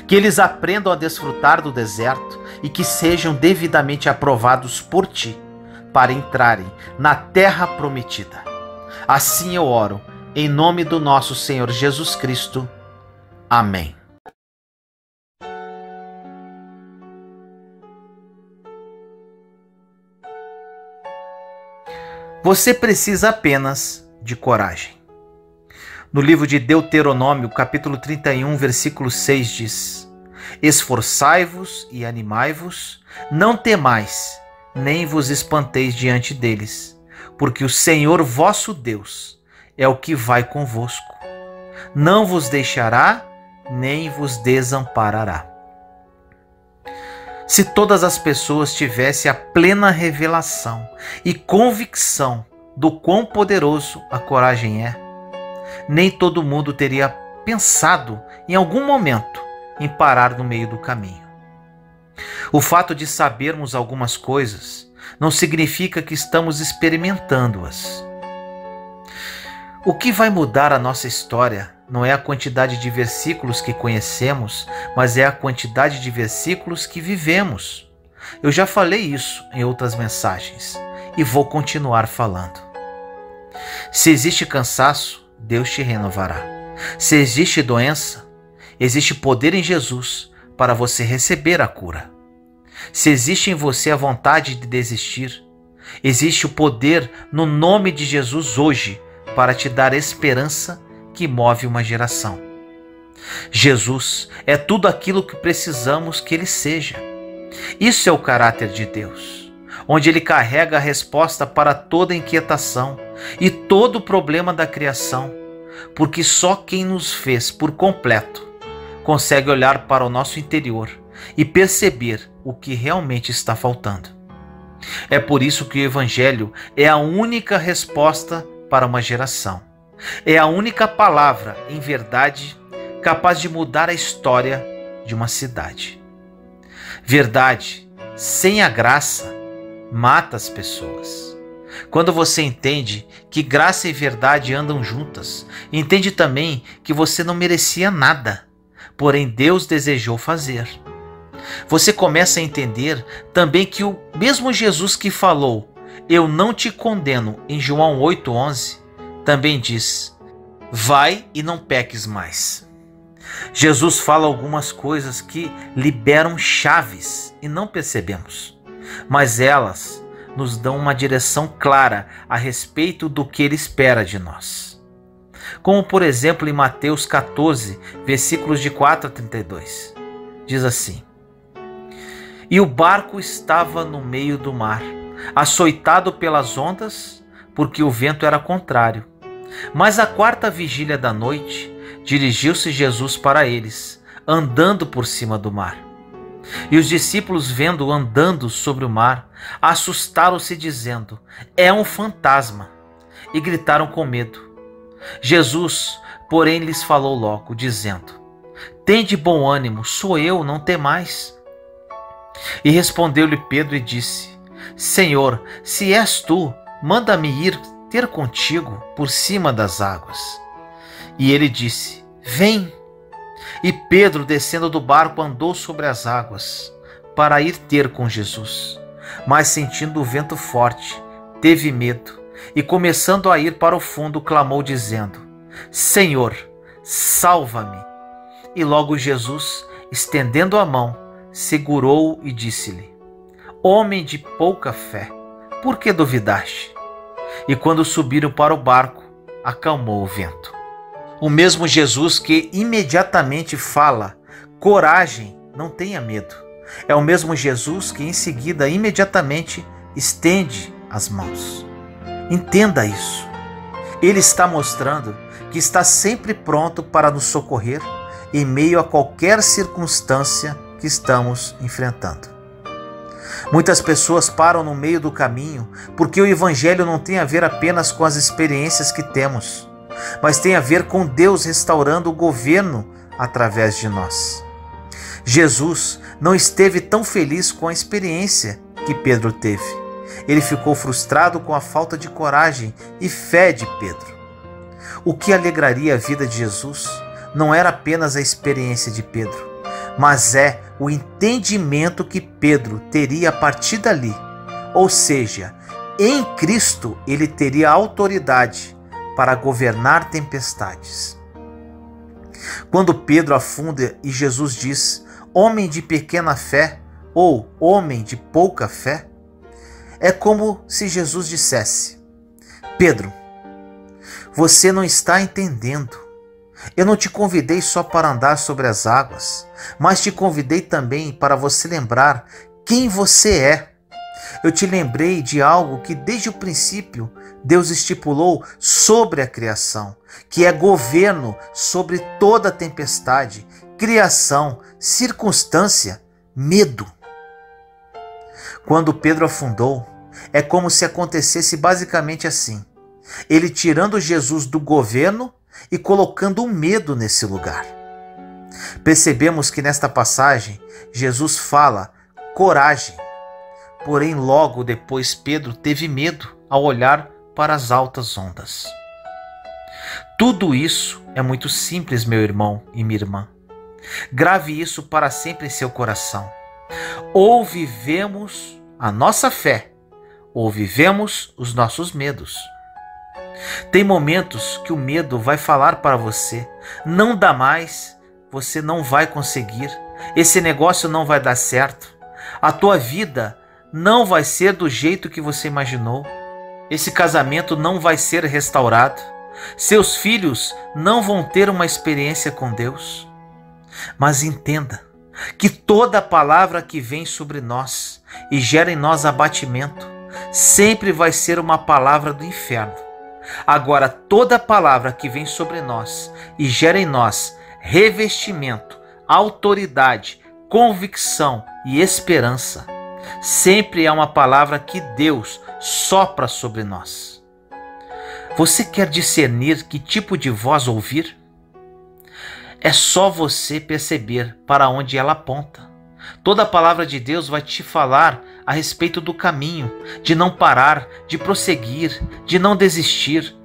Que eles aprendam a desfrutar do deserto e que sejam devidamente aprovados por Ti para entrarem na terra prometida. Assim eu oro, em nome do nosso Senhor Jesus Cristo. Amém. Você precisa apenas de coragem. No livro de Deuteronômio, capítulo 31, versículo 6 diz: Esforçai-vos e animai-vos, não temais, nem vos espanteis diante deles, porque o Senhor vosso Deus é o que vai convosco. Não vos deixará, nem vos desamparará. Se todas as pessoas tivessem a plena revelação e convicção do quão poderoso a coragem é, nem todo mundo teria pensado em algum momento em parar no meio do caminho. O fato de sabermos algumas coisas não significa que estamos experimentando-as. O que vai mudar a nossa história não é a quantidade de versículos que conhecemos, mas é a quantidade de versículos que vivemos. Eu já falei isso em outras mensagens e vou continuar falando. Se existe cansaço, Deus te renovará. Se existe doença, existe poder em Jesus para você receber a cura. Se existe em você a vontade de desistir, existe o poder no nome de Jesus hoje para te dar esperança que move uma geração. Jesus é tudo aquilo que precisamos que Ele seja. Isso é o caráter de Deus, onde Ele carrega a resposta para toda inquietação e todo o problema da criação, porque só quem nos fez por completo consegue olhar para o nosso interior e perceber o que realmente está faltando. É por isso que o Evangelho é a única resposta para uma geração. É a única palavra, em verdade, capaz de mudar a história de uma cidade. Verdade, sem a graça, mata as pessoas. Quando você entende que graça e verdade andam juntas, entende também que você não merecia nada, porém Deus desejou fazer. Você começa a entender também que o mesmo Jesus que falou, eu não te condeno, em João 8,11, também diz, vai e não peques mais. Jesus fala algumas coisas que liberam chaves e não percebemos, mas elas nos dão uma direção clara a respeito do que Ele espera de nós. Como por exemplo em Mateus 14, versículos de 4 a 32, diz assim, e o barco estava no meio do mar, açoitado pelas ondas, porque o vento era contrário. Mas à quarta vigília da noite, dirigiu-se Jesus para eles, andando por cima do mar. E os discípulos, vendo-o andando sobre o mar, assustaram-se, dizendo, é um fantasma, e gritaram com medo. Jesus, porém, lhes falou logo, dizendo, tende bom ânimo, sou eu, não temais. E respondeu-lhe Pedro e disse, Senhor, se és tu, manda-me ir ter contigo por cima das águas. E ele disse, vem. E Pedro, descendo do barco, andou sobre as águas para ir ter com Jesus. Mas sentindo o vento forte, teve medo e começando a ir para o fundo, clamou dizendo, Senhor, salva-me. E logo Jesus, estendendo a mão, segurou-o e disse-lhe, homem de pouca fé, por que duvidaste? E quando subiram para o barco, acalmou o vento. O mesmo Jesus que imediatamente fala, coragem, não tenha medo, é o mesmo Jesus que em seguida, imediatamente, estende as mãos. Entenda isso. Ele está mostrando que está sempre pronto para nos socorrer em meio a qualquer circunstância que estamos enfrentando. Muitas pessoas param no meio do caminho porque o Evangelho não tem a ver apenas com as experiências que temos, mas tem a ver com Deus restaurando o governo através de nós. Jesus não esteve tão feliz com a experiência que Pedro teve. Ele ficou frustrado com a falta de coragem e fé de Pedro. O que alegraria a vida de Jesus não era apenas a experiência de Pedro, mas é o entendimento que Pedro teria a partir dali. Ou seja, em Cristo ele teria autoridade para governar tempestades. Quando Pedro afunda e Jesus diz, homem de pequena fé ou homem de pouca fé, é como se Jesus dissesse, Pedro, você não está entendendo. Eu não te convidei só para andar sobre as águas, mas te convidei também para você lembrar quem você é. Eu te lembrei de algo que desde o princípio Deus estipulou sobre a criação, que é governo sobre toda tempestade, criação, circunstância, medo. Quando Pedro afundou, é como se acontecesse basicamente assim, ele tirando Jesus do governo e colocando um medo nesse lugar. Percebemos que nesta passagem Jesus fala coragem, porém logo depois Pedro teve medo ao olhar para as altas ondas. Tudo isso é muito simples, meu irmão e minha irmã. Grave isso para sempre em seu coração. Ou vivemos a nossa fé, ou vivemos os nossos medos. Tem momentos que o medo vai falar para você, não dá mais, você não vai conseguir, esse negócio não vai dar certo, a tua vida não vai ser do jeito que você imaginou, esse casamento não vai ser restaurado, seus filhos não vão ter uma experiência com Deus. Mas entenda que toda palavra que vem sobre nós e gera em nós abatimento, sempre vai ser uma palavra do inferno. Agora, toda palavra que vem sobre nós e gera em nós revestimento, autoridade, convicção e esperança, sempre é uma palavra que Deus sopra sobre nós. Você quer discernir que tipo de voz ouvir? É só você perceber para onde ela aponta. Toda a palavra de Deus vai te falar a respeito do caminho, de não parar, de prosseguir, de não desistir.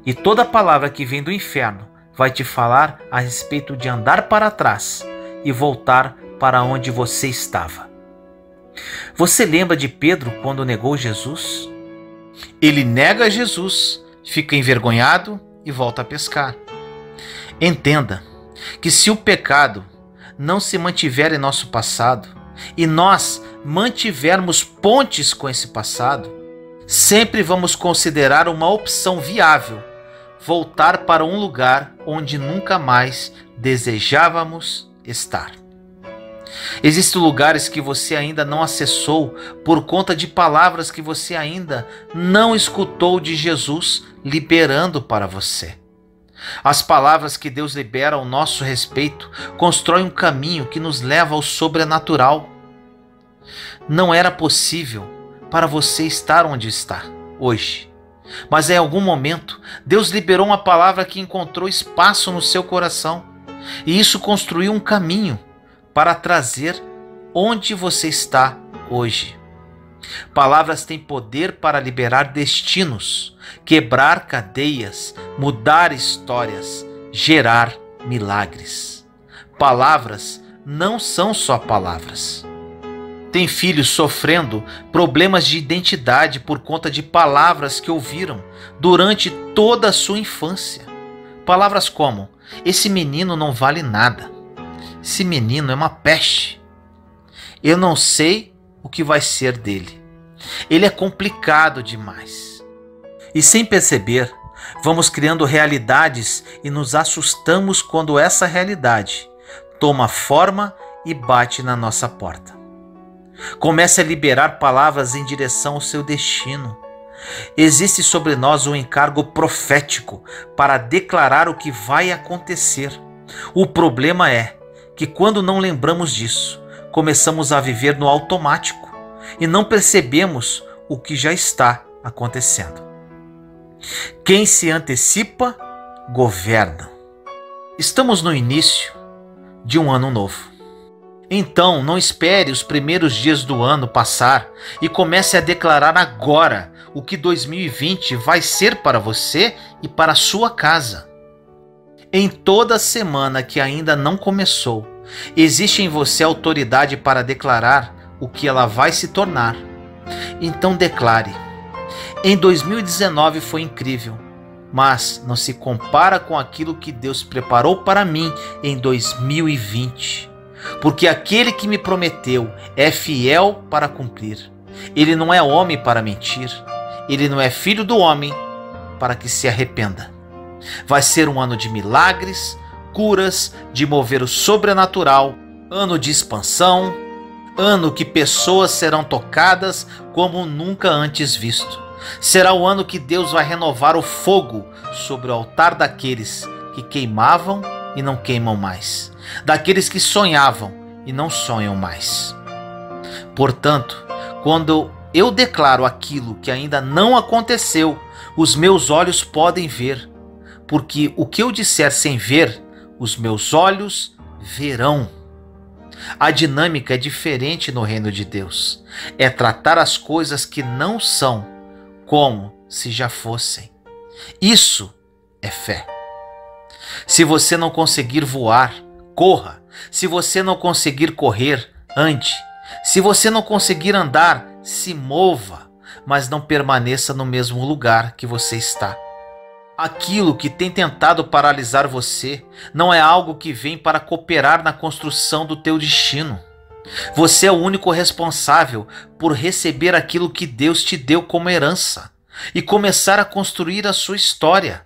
E toda a palavra que vem do inferno vai te falar a respeito de andar para trás e voltar para onde você estava. Você lembra de Pedro quando negou Jesus? Ele nega Jesus, fica envergonhado e volta a pescar. Entenda que se o pecado não se mantiver em nosso passado e nós mantivermos pontes com esse passado, sempre vamos considerar uma opção viável voltar para um lugar onde nunca mais desejávamos estar. Existem lugares que você ainda não acessou por conta de palavras que você ainda não escutou de Jesus liberando para você. As palavras que Deus libera ao nosso respeito constroem um caminho que nos leva ao sobrenatural. Não era possível para você estar onde está hoje, mas em algum momento Deus liberou uma palavra que encontrou espaço no seu coração, e isso construiu um caminho para trazer onde você está hoje. Palavras têm poder para liberar destinos, quebrar cadeias, mudar histórias, gerar milagres. Palavras não são só palavras. Tem filhos sofrendo problemas de identidade por conta de palavras que ouviram durante toda a sua infância. Palavras como: esse menino não vale nada. Esse menino é uma peste. Eu não sei o que vai ser dele. Ele é complicado demais. E sem perceber, vamos criando realidades e nos assustamos quando essa realidade toma forma e bate na nossa porta. Comece a liberar palavras em direção ao seu destino. Existe sobre nós um encargo profético para declarar o que vai acontecer. O problema é que quando não lembramos disso, começamos a viver no automático e não percebemos o que já está acontecendo. Quem se antecipa, governa. Estamos no início de um ano novo. Então, não espere os primeiros dias do ano passar e comece a declarar agora o que 2020 vai ser para você e para a sua casa. Em toda semana que ainda não começou, existe em você autoridade para declarar o que ela vai se tornar. Então declare: em 2019 foi incrível, mas não se compara com aquilo que Deus preparou para mim em 2020. Porque aquele que me prometeu é fiel para cumprir. Ele não é homem para mentir. Ele não é filho do homem para que se arrependa. Vai ser um ano de milagres, curas, de mover o sobrenatural, ano de expansão, ano que pessoas serão tocadas como nunca antes visto. Será o ano que Deus vai renovar o fogo sobre o altar daqueles que queimavam e não queimam mais, daqueles que sonhavam e não sonham mais. Portanto, quando eu declaro aquilo que ainda não aconteceu, os meus olhos podem ver, porque o que eu disser sem ver, os meus olhos verão. A dinâmica é diferente no reino de Deus. É tratar as coisas que não são como se já fossem. Isso é fé. Se você não conseguir voar, corra. Se você não conseguir correr, ande. Se você não conseguir andar, se mova, mas não permaneça no mesmo lugar que você está. Aquilo que tem tentado paralisar você não é algo que vem para cooperar na construção do teu destino. Você é o único responsável por receber aquilo que Deus te deu como herança e começar a construir a sua história.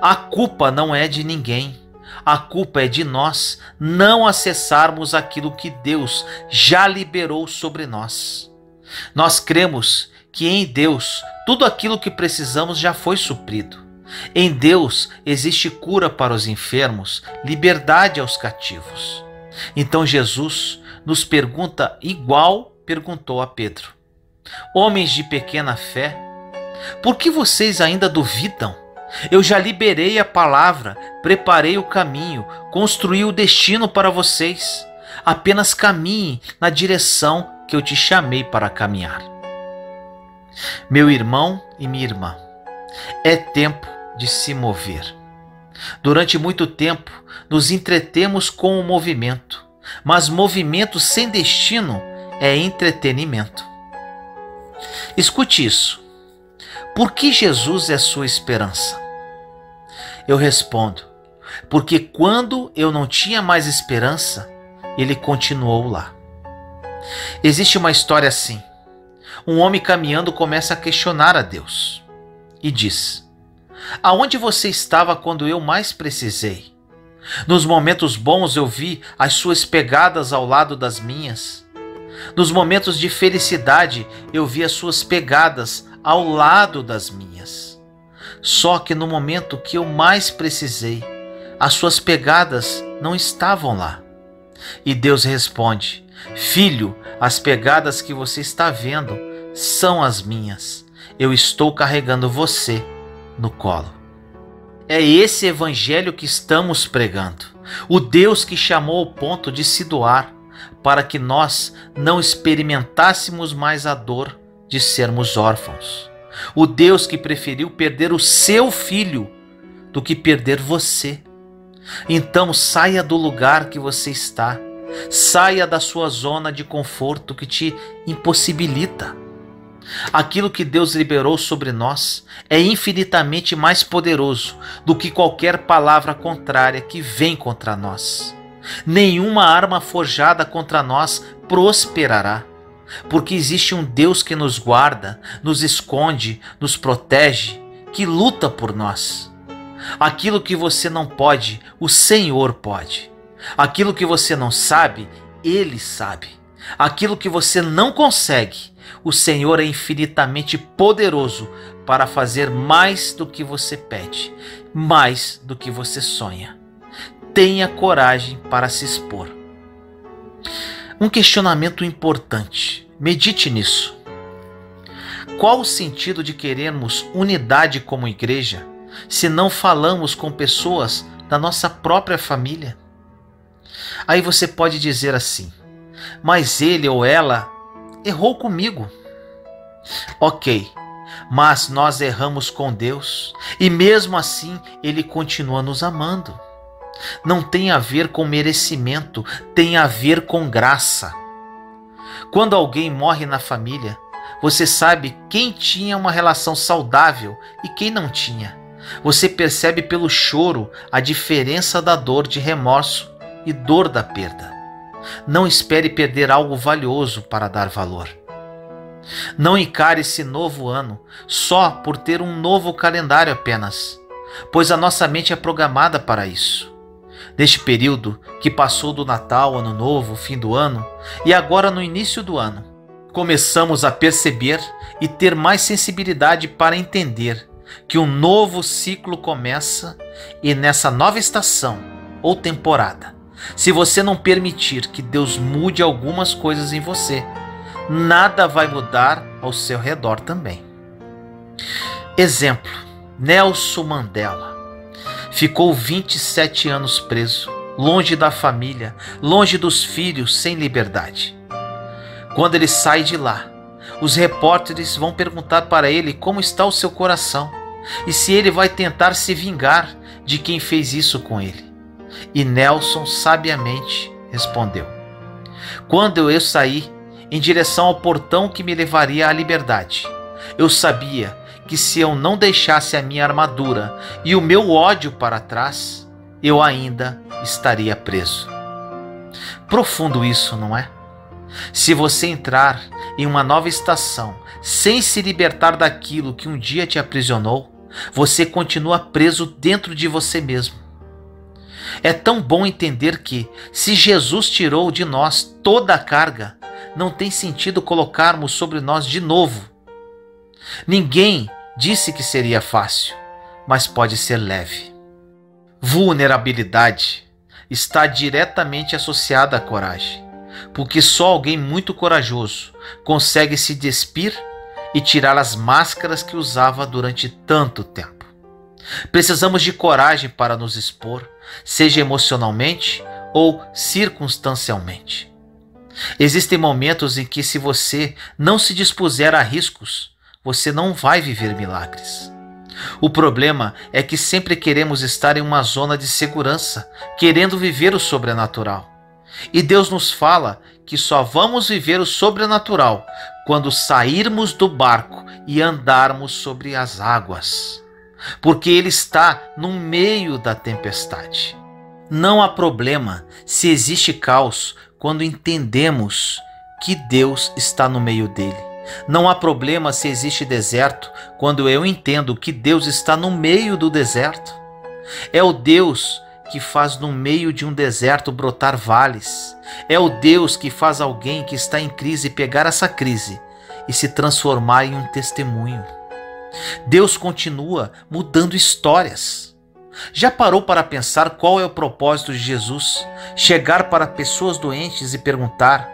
A culpa não é de ninguém. A culpa é de nós não acessarmos aquilo que Deus já liberou sobre nós. Nós cremos que em Deus tudo aquilo que precisamos já foi suprido. Em Deus existe cura para os enfermos, liberdade aos cativos. Então Jesus nos pergunta igual perguntou a Pedro: homens de pequena fé, por que vocês ainda duvidam? Eu já liberei a palavra, preparei o caminho, construí o destino para vocês. Apenas caminhem na direção que eu te chamei para caminhar. Meu irmão e minha irmã, é tempo de se mover. Durante muito tempo nos entretemos com o movimento, mas movimento sem destino é entretenimento. Escute isso. Por que Jesus é sua esperança? Eu respondo: porque quando eu não tinha mais esperança, ele continuou lá. Existe uma história assim. Um homem caminhando começa a questionar a Deus e diz: aonde você estava quando eu mais precisei? Nos momentos bons eu vi as suas pegadas ao lado das minhas. Nos momentos de felicidade eu vi as suas pegadas ao lado das minhas. Só que no momento que eu mais precisei, as suas pegadas não estavam lá. E Deus responde: filho, as pegadas que você está vendo são as minhas. Eu estou carregando você no colo. É esse evangelho que estamos pregando. O Deus que chamou ao ponto de se doar para que nós não experimentássemos mais a dor de sermos órfãos. O Deus que preferiu perder o seu filho do que perder você. Então saia do lugar que você está. Saia da sua zona de conforto que te impossibilita. Aquilo que Deus liberou sobre nós é infinitamente mais poderoso do que qualquer palavra contrária que vem contra nós. Nenhuma arma forjada contra nós prosperará, porque existe um Deus que nos guarda, nos esconde, nos protege, que luta por nós. Aquilo que você não pode, o Senhor pode. Aquilo que você não sabe, Ele sabe. Aquilo que você não consegue, o Senhor é infinitamente poderoso para fazer mais do que você pede, mais do que você sonha. Tenha coragem para se expor. Um questionamento importante. Medite nisso. Qual o sentido de querermos unidade como igreja se não falamos com pessoas da nossa própria família? Aí você pode dizer assim: mas ele ou ela errou comigo. Ok, mas nós erramos com Deus e mesmo assim Ele continua nos amando. Não tem a ver com merecimento, tem a ver com graça. Quando alguém morre na família, você sabe quem tinha uma relação saudável e quem não tinha. Você percebe pelo choro a diferença da dor de remorso e dor da perda. Não espere perder algo valioso para dar valor. Não encare esse novo ano só por ter um novo calendário apenas, pois a nossa mente é programada para isso. Neste período que passou do Natal, Ano Novo, fim do ano e agora no início do ano, começamos a perceber e ter mais sensibilidade para entender que um novo ciclo começa e nessa nova estação ou temporada, se você não permitir que Deus mude algumas coisas em você, nada vai mudar ao seu redor também. Exemplo: Nelson Mandela. Ficou 27 anos preso, longe da família, longe dos filhos, sem liberdade. Quando ele sai de lá, os repórteres vão perguntar para ele como está o seu coração e se ele vai tentar se vingar de quem fez isso com ele. E Nelson sabiamente respondeu: quando eu saí em direção ao portão que me levaria à liberdade, eu sabia que se eu não deixasse a minha armadura e o meu ódio para trás, eu ainda estaria preso. Profundo isso, não é? Se você entrar em uma nova estação sem se libertar daquilo que um dia te aprisionou, você continua preso dentro de você mesmo. É tão bom entender que, se Jesus tirou de nós toda a carga, não tem sentido colocarmos sobre nós de novo. Ninguém disse que seria fácil, mas pode ser leve. Vulnerabilidade está diretamente associada à coragem, porque só alguém muito corajoso consegue se despir e tirar as máscaras que usava durante tanto tempo. Precisamos de coragem para nos expor, seja emocionalmente ou circunstancialmente. Existem momentos em que, se você não se dispuser a riscos, você não vai viver milagres. O problema é que sempre queremos estar em uma zona de segurança, querendo viver o sobrenatural. E Deus nos fala que só vamos viver o sobrenatural quando sairmos do barco e andarmos sobre as águas, porque Ele está no meio da tempestade. Não há problema se existe caos quando entendemos que Deus está no meio dele. Não há problema se existe deserto quando eu entendo que Deus está no meio do deserto. É o Deus que faz no meio de um deserto brotar vales. É o Deus que faz alguém que está em crise pegar essa crise e se transformar em um testemunho. Deus continua mudando histórias. Já parou para pensar qual é o propósito de Jesus? Chegar para pessoas doentes e perguntar: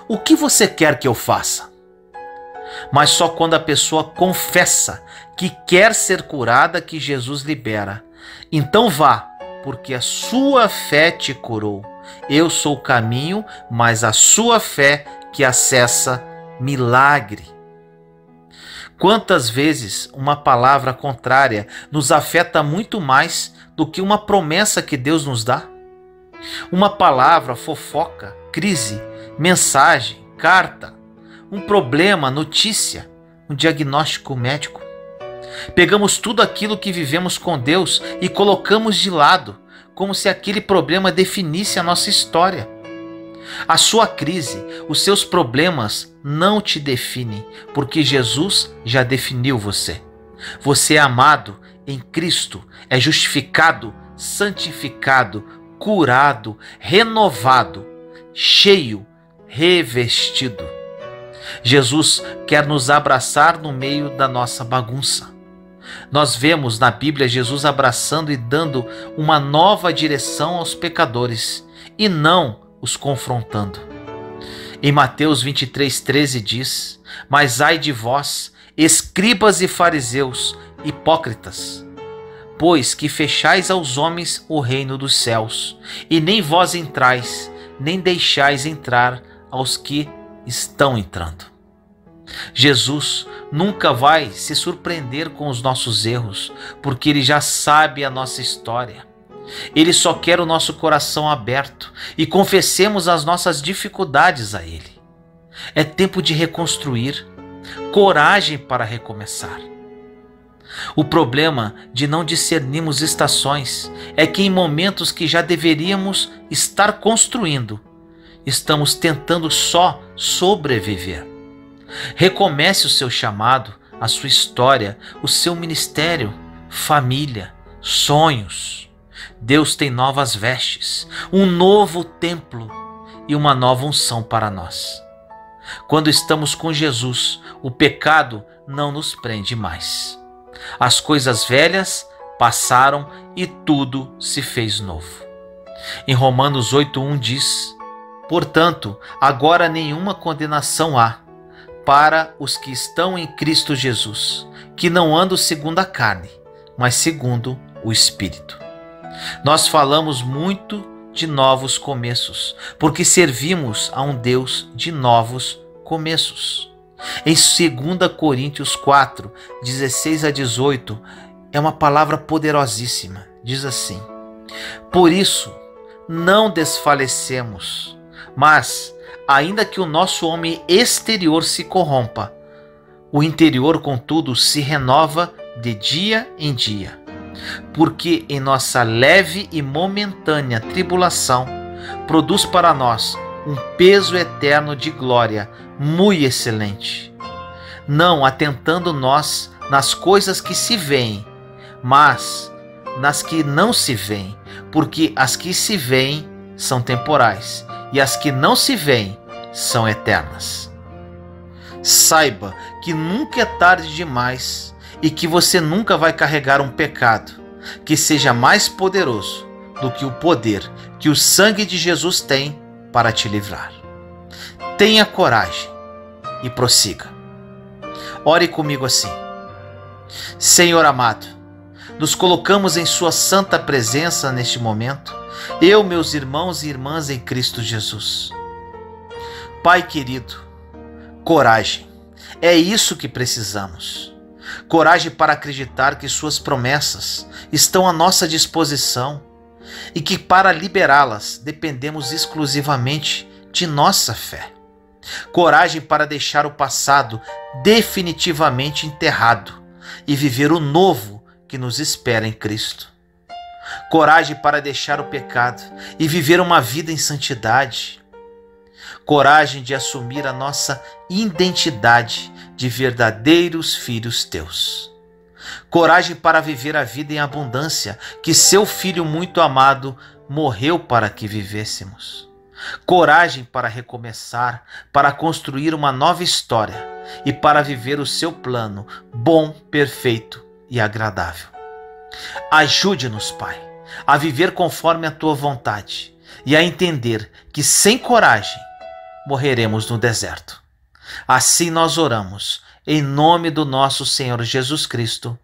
o que você quer que eu faça? Mas só quando a pessoa confessa que quer ser curada que Jesus libera. Então vá, porque a sua fé te curou. Eu sou o caminho, mas a sua fé que acessa milagre. Quantas vezes uma palavra contrária nos afeta muito mais do que uma promessa que Deus nos dá? Uma palavra, fofoca, crise, mensagem, carta, um problema, notícia, um diagnóstico médico. Pegamos tudo aquilo que vivemos com Deus e colocamos de lado, como se aquele problema definisse a nossa história. A sua crise, os seus problemas não te definem, porque Jesus já definiu você. Você é amado em Cristo, é justificado, santificado, curado, renovado, cheio, revestido. Jesus quer nos abraçar no meio da nossa bagunça. Nós vemos na Bíblia Jesus abraçando e dando uma nova direção aos pecadores e não os confrontando. Em Mateus 23:13 diz: Mas ai de vós, escribas e fariseus, hipócritas, pois que fechais aos homens o reino dos céus, e nem vós entrais, nem deixais entrar aos que estão entrando. Jesus nunca vai se surpreender com os nossos erros, porque Ele já sabe a nossa história. Ele só quer o nosso coração aberto e confessemos as nossas dificuldades a Ele. É tempo de reconstruir, coragem para recomeçar. O problema de não discernirmos estações é que em momentos que já deveríamos estar construindo, estamos tentando só sobreviver. Recomece o seu chamado, a sua história, o seu ministério, família, sonhos. Deus tem novas vestes, um novo templo e uma nova unção para nós. Quando estamos com Jesus, o pecado não nos prende mais. As coisas velhas passaram e tudo se fez novo. Em Romanos 8:1 diz: Portanto, agora nenhuma condenação há para os que estão em Cristo Jesus, que não andam segundo a carne, mas segundo o Espírito. Nós falamos muito de novos começos, porque servimos a um Deus de novos começos. Em 2 Coríntios 4, 16 a 18, é uma palavra poderosíssima. Diz assim: Por isso, não desfalecemos, mas, ainda que o nosso homem exterior se corrompa, o interior, contudo, se renova de dia em dia. Porque em nossa leve e momentânea tribulação produz para nós um peso eterno de glória muito excelente, não atentando nós nas coisas que se veem, mas nas que não se veem, porque as que se veem são temporais e as que não se veem são eternas. Saiba que nunca é tarde demais e que você nunca vai carregar um pecado que seja mais poderoso do que o poder que o sangue de Jesus tem para te livrar. Tenha coragem e prossiga. Ore comigo assim: Senhor amado, nos colocamos em Sua santa presença neste momento, eu, meus irmãos e irmãs em Cristo Jesus. Pai querido, coragem, é isso que precisamos. Coragem para acreditar que Suas promessas estão à nossa disposição e que para liberá-las dependemos exclusivamente de nossa fé. Coragem para deixar o passado definitivamente enterrado e viver o novo que nos espera em Cristo. Coragem para deixar o pecado e viver uma vida em santidade. Coragem de assumir a nossa identidade de verdadeiros filhos teus. Coragem para viver a vida em abundância que seu Filho muito amado morreu para que vivêssemos. Coragem para recomeçar, para construir uma nova história e para viver o seu plano bom, perfeito e agradável. Ajude-nos, Pai, a viver conforme a Tua vontade e a entender que sem coragem morreremos no deserto. Assim nós oramos, em nome do nosso Senhor Jesus Cristo.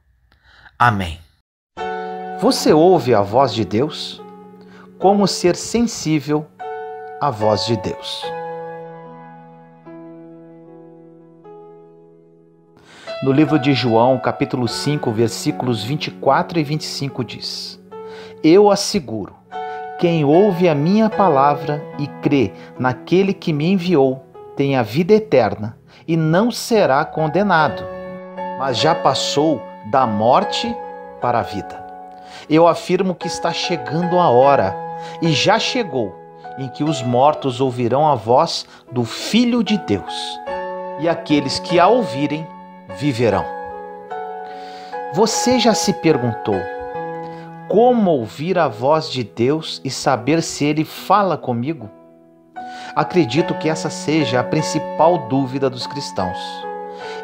Amém. Você ouve a voz de Deus? Como ser sensível à voz de Deus? No livro de João, capítulo 5, versículos 24 e 25 diz: Eu asseguro, quem ouve a minha palavra e crê naquele que me enviou, tem a vida eterna e não será condenado, mas já passou da morte para a vida. Eu afirmo que está chegando a hora, e já chegou, em que os mortos ouvirão a voz do Filho de Deus, e aqueles que a ouvirem viverão. Você já se perguntou como ouvir a voz de Deus e saber se Ele fala comigo? Acredito que essa seja a principal dúvida dos cristãos.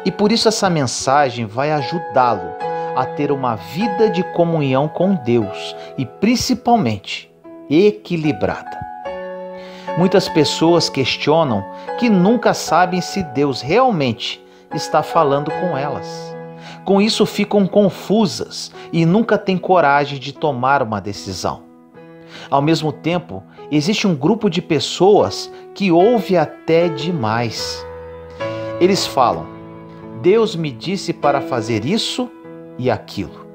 E por isso essa mensagem vai ajudá-lo a ter uma vida de comunhão com Deus e principalmente equilibrada. Muitas pessoas questionam que nunca sabem se Deus realmente está falando com elas. Com isso ficam confusas e nunca têm coragem de tomar uma decisão. Ao mesmo tempo, existe um grupo de pessoas que ouve até demais. Eles falam: Deus me disse para fazer isso e aquilo.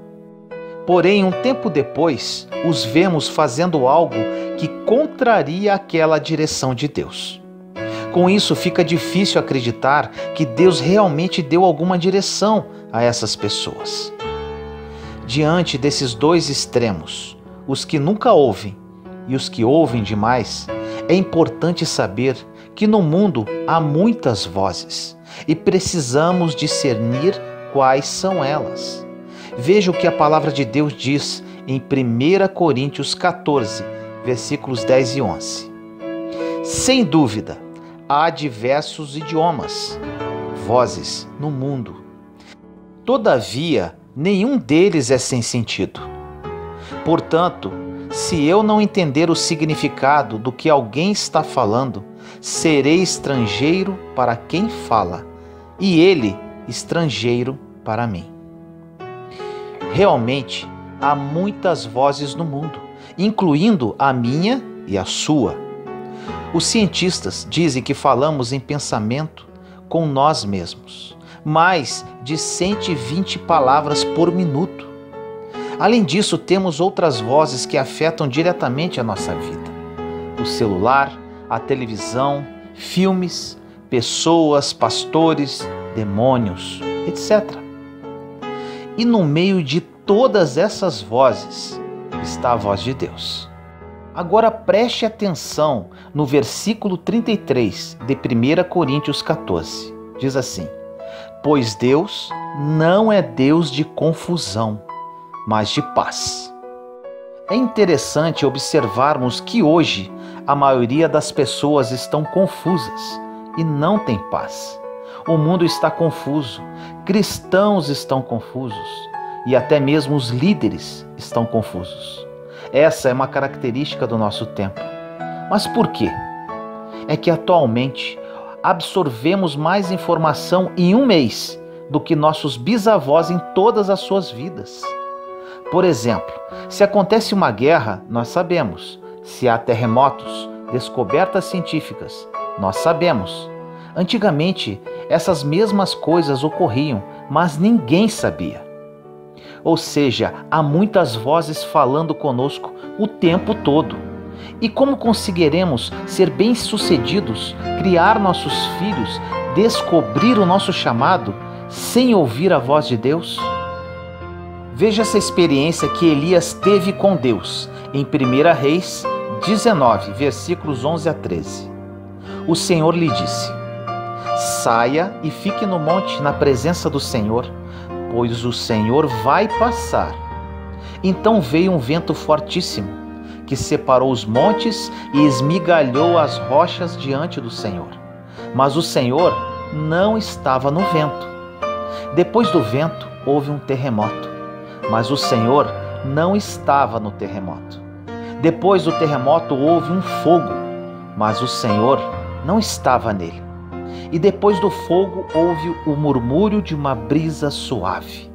Porém, um tempo depois, os vemos fazendo algo que contraria aquela direção de Deus. Com isso, fica difícil acreditar que Deus realmente deu alguma direção a essas pessoas. Diante desses dois extremos, os que nunca ouvem e os que ouvem demais, é importante saber que no mundo há muitas vozes e precisamos discernir quais são elas. Veja o que a palavra de Deus diz em 1 Coríntios 14, versículos 10 e 11. Sem dúvida, há diversos idiomas, vozes no mundo. Todavia, nenhum deles é sem sentido. Portanto, se eu não entender o significado do que alguém está falando, serei estrangeiro para quem fala, e ele estrangeiro para mim. Realmente, há muitas vozes no mundo, incluindo a minha e a sua. Os cientistas dizem que falamos em pensamento com nós mesmos, mais de 120 palavras por minuto. Além disso, temos outras vozes que afetam diretamente a nossa vida: o celular, a televisão, filmes, pessoas, pastores, demônios, etc. E no meio de todas essas vozes está a voz de Deus. Agora preste atenção no versículo 33 de 1 Coríntios 14. Diz assim: pois Deus não é Deus de confusão, mas de paz. É interessante observarmos que hoje a maioria das pessoas estão confusas e não tem paz. O mundo está confuso, cristãos estão confusos e até mesmo os líderes estão confusos. Essa é uma característica do nosso tempo. Mas por quê? É que atualmente absorvemos mais informação em um mês do que nossos bisavós em todas as suas vidas. Por exemplo, se acontece uma guerra, nós sabemos. Se há terremotos, descobertas científicas, nós sabemos. Antigamente, essas mesmas coisas ocorriam, mas ninguém sabia. Ou seja, há muitas vozes falando conosco o tempo todo. E como conseguiremos ser bem-sucedidos, criar nossos filhos, descobrir o nosso chamado, sem ouvir a voz de Deus? Veja essa experiência que Elias teve com Deus em 1 Reis 19, versículos 11 a 13. O Senhor lhe disse: saia e fique no monte na presença do Senhor, pois o Senhor vai passar. Então veio um vento fortíssimo, que separou os montes e esmigalhou as rochas diante do Senhor. Mas o Senhor não estava no vento. Depois do vento houve um terremoto, mas o Senhor não estava no terremoto. Depois do terremoto houve um fogo, mas o Senhor não estava nele. E depois do fogo houve o murmúrio de uma brisa suave.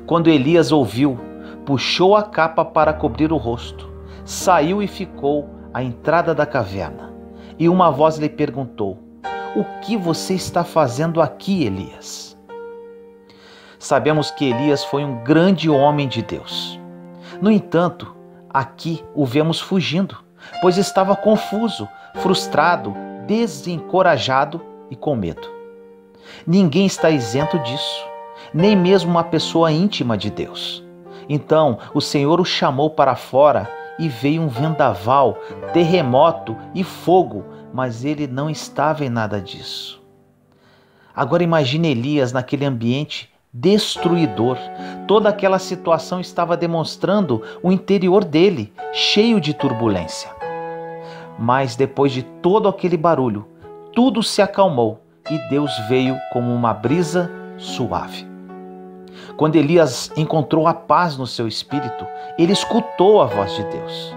Quando Elias ouviu, puxou a capa para cobrir o rosto, saiu e ficou à entrada da caverna. E uma voz lhe perguntou: o que você está fazendo aqui, Elias? Sabemos que Elias foi um grande homem de Deus. No entanto, aqui o vemos fugindo, pois estava confuso, frustrado, desencorajado e com medo. Ninguém está isento disso, nem mesmo uma pessoa íntima de Deus. Então o Senhor o chamou para fora e veio um vendaval, terremoto e fogo, mas ele não estava em nada disso. Agora imagine Elias naquele ambiente destruidor. Toda aquela situação estava demonstrando o interior dele, cheio de turbulência. Mas depois de todo aquele barulho, tudo se acalmou e Deus veio como uma brisa suave. Quando Elias encontrou a paz no seu espírito, ele escutou a voz de Deus.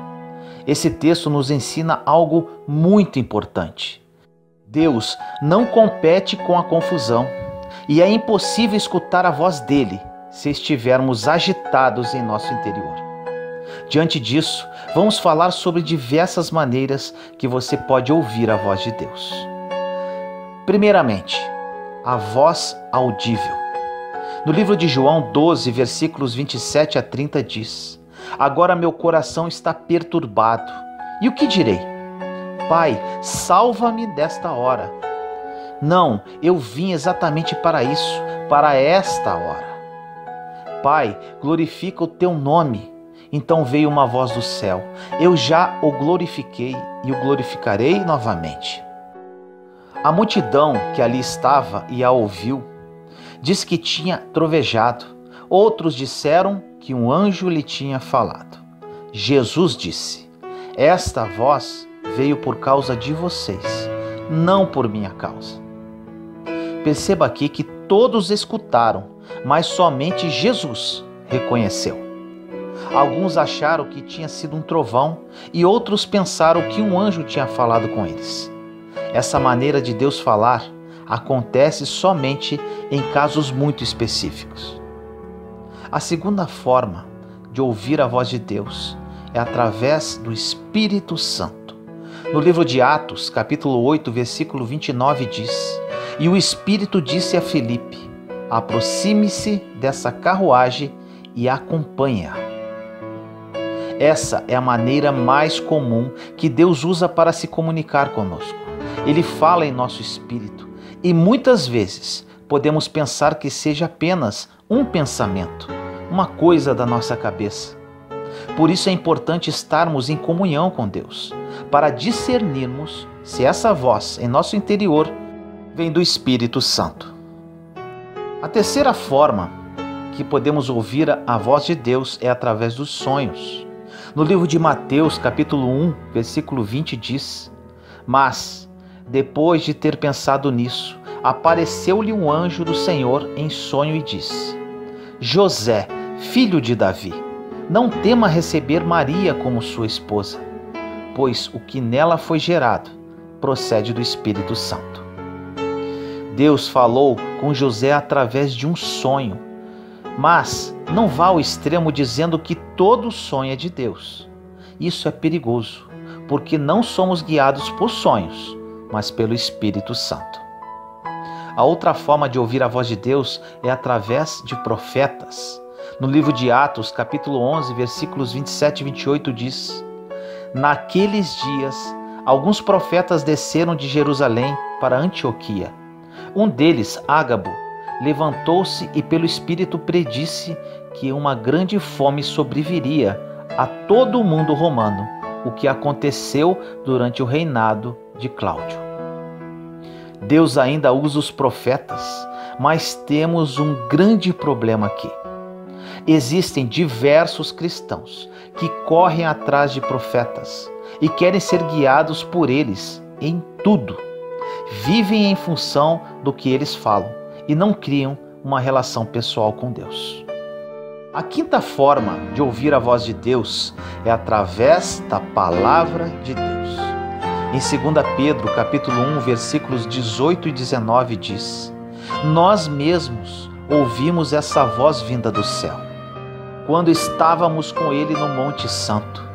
Esse texto nos ensina algo muito importante. Deus não compete com a confusão e é impossível escutar a voz dele se estivermos agitados em nosso interior. Diante disso, vamos falar sobre diversas maneiras que você pode ouvir a voz de Deus. Primeiramente, a voz audível. No livro de João 12, versículos 27 a 30 diz: Agora meu coração está perturbado. E o que direi? Pai, salva-me desta hora. Não, eu vim exatamente para isso, para esta hora. Pai, glorifica o teu nome. Então veio uma voz do céu: Eu já o glorifiquei e o glorificarei novamente. A multidão que ali estava e a ouviu diz que tinha trovejado. Outros disseram que um anjo lhe tinha falado. Jesus disse: Esta voz veio por causa de vocês, não por minha causa. Perceba aqui que todos escutaram, mas somente Jesus reconheceu. Alguns acharam que tinha sido um trovão e outros pensaram que um anjo tinha falado com eles. Essa maneira de Deus falar acontece somente em casos muito específicos. A segunda forma de ouvir a voz de Deus é através do Espírito Santo. No livro de Atos, capítulo 8, versículo 29 diz: E o Espírito disse a Filipe: Aproxime-se dessa carruagem e acompanhe-a. Essa é a maneira mais comum que Deus usa para se comunicar conosco. Ele fala em nosso espírito e muitas vezes podemos pensar que seja apenas um pensamento, uma coisa da nossa cabeça. Por isso é importante estarmos em comunhão com Deus, para discernirmos se essa voz em nosso interior vem do Espírito Santo. A terceira forma que podemos ouvir a voz de Deus é através dos sonhos. No livro de Mateus, capítulo 1, versículo 20 diz: Mas, depois de ter pensado nisso, apareceu-lhe um anjo do Senhor em sonho e disse: José, filho de Davi, não tema receber Maria como sua esposa, pois o que nela foi gerado procede do Espírito Santo. Deus falou com José através de um sonho, mas não vá ao extremo dizendo que todo sonho é de Deus. Isso é perigoso, porque não somos guiados por sonhos, mas pelo Espírito Santo. A outra forma de ouvir a voz de Deus é através de profetas. No livro de Atos, capítulo 11, versículos 27 e 28 diz: Naqueles dias, alguns profetas desceram de Jerusalém para Antioquia. Um deles, Ágabo, levantou-se e pelo Espírito predisse que uma grande fome sobreviria a todo o mundo romano, o que aconteceu durante o reinado de Cláudio. Deus ainda usa os profetas, mas temos um grande problema aqui. Existem diversos cristãos que correm atrás de profetas e querem ser guiados por eles em tudo. Vivem em função do que eles falam e não criam uma relação pessoal com Deus. A quinta forma de ouvir a voz de Deus é através da palavra de Deus. Em 2 Pedro, capítulo 1, versículos 18 e 19 diz: Nós mesmos ouvimos essa voz vinda do céu, quando estávamos com ele no Monte Santo.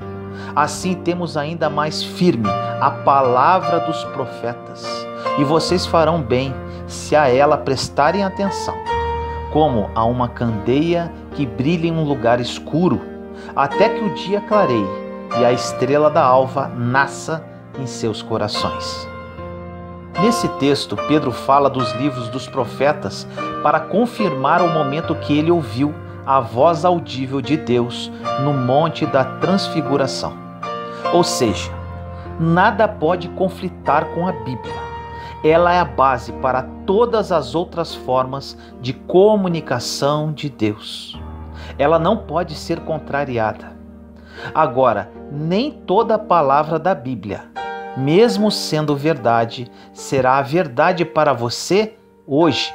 Assim temos ainda mais firme a palavra dos profetas, e vocês farão bem se a ela prestarem atenção, como a uma candeia que brilha em um lugar escuro, até que o dia clareie e a estrela da alva nasça em seus corações. Nesse texto, Pedro fala dos livros dos profetas para confirmar o momento que ele ouviu a voz audível de Deus no Monte da Transfiguração. Ou seja, nada pode conflitar com a Bíblia. Ela é a base para todas as outras formas de comunicação de Deus. Ela não pode ser contrariada. Agora, nem toda palavra da Bíblia mesmo sendo verdade, será a verdade para você hoje.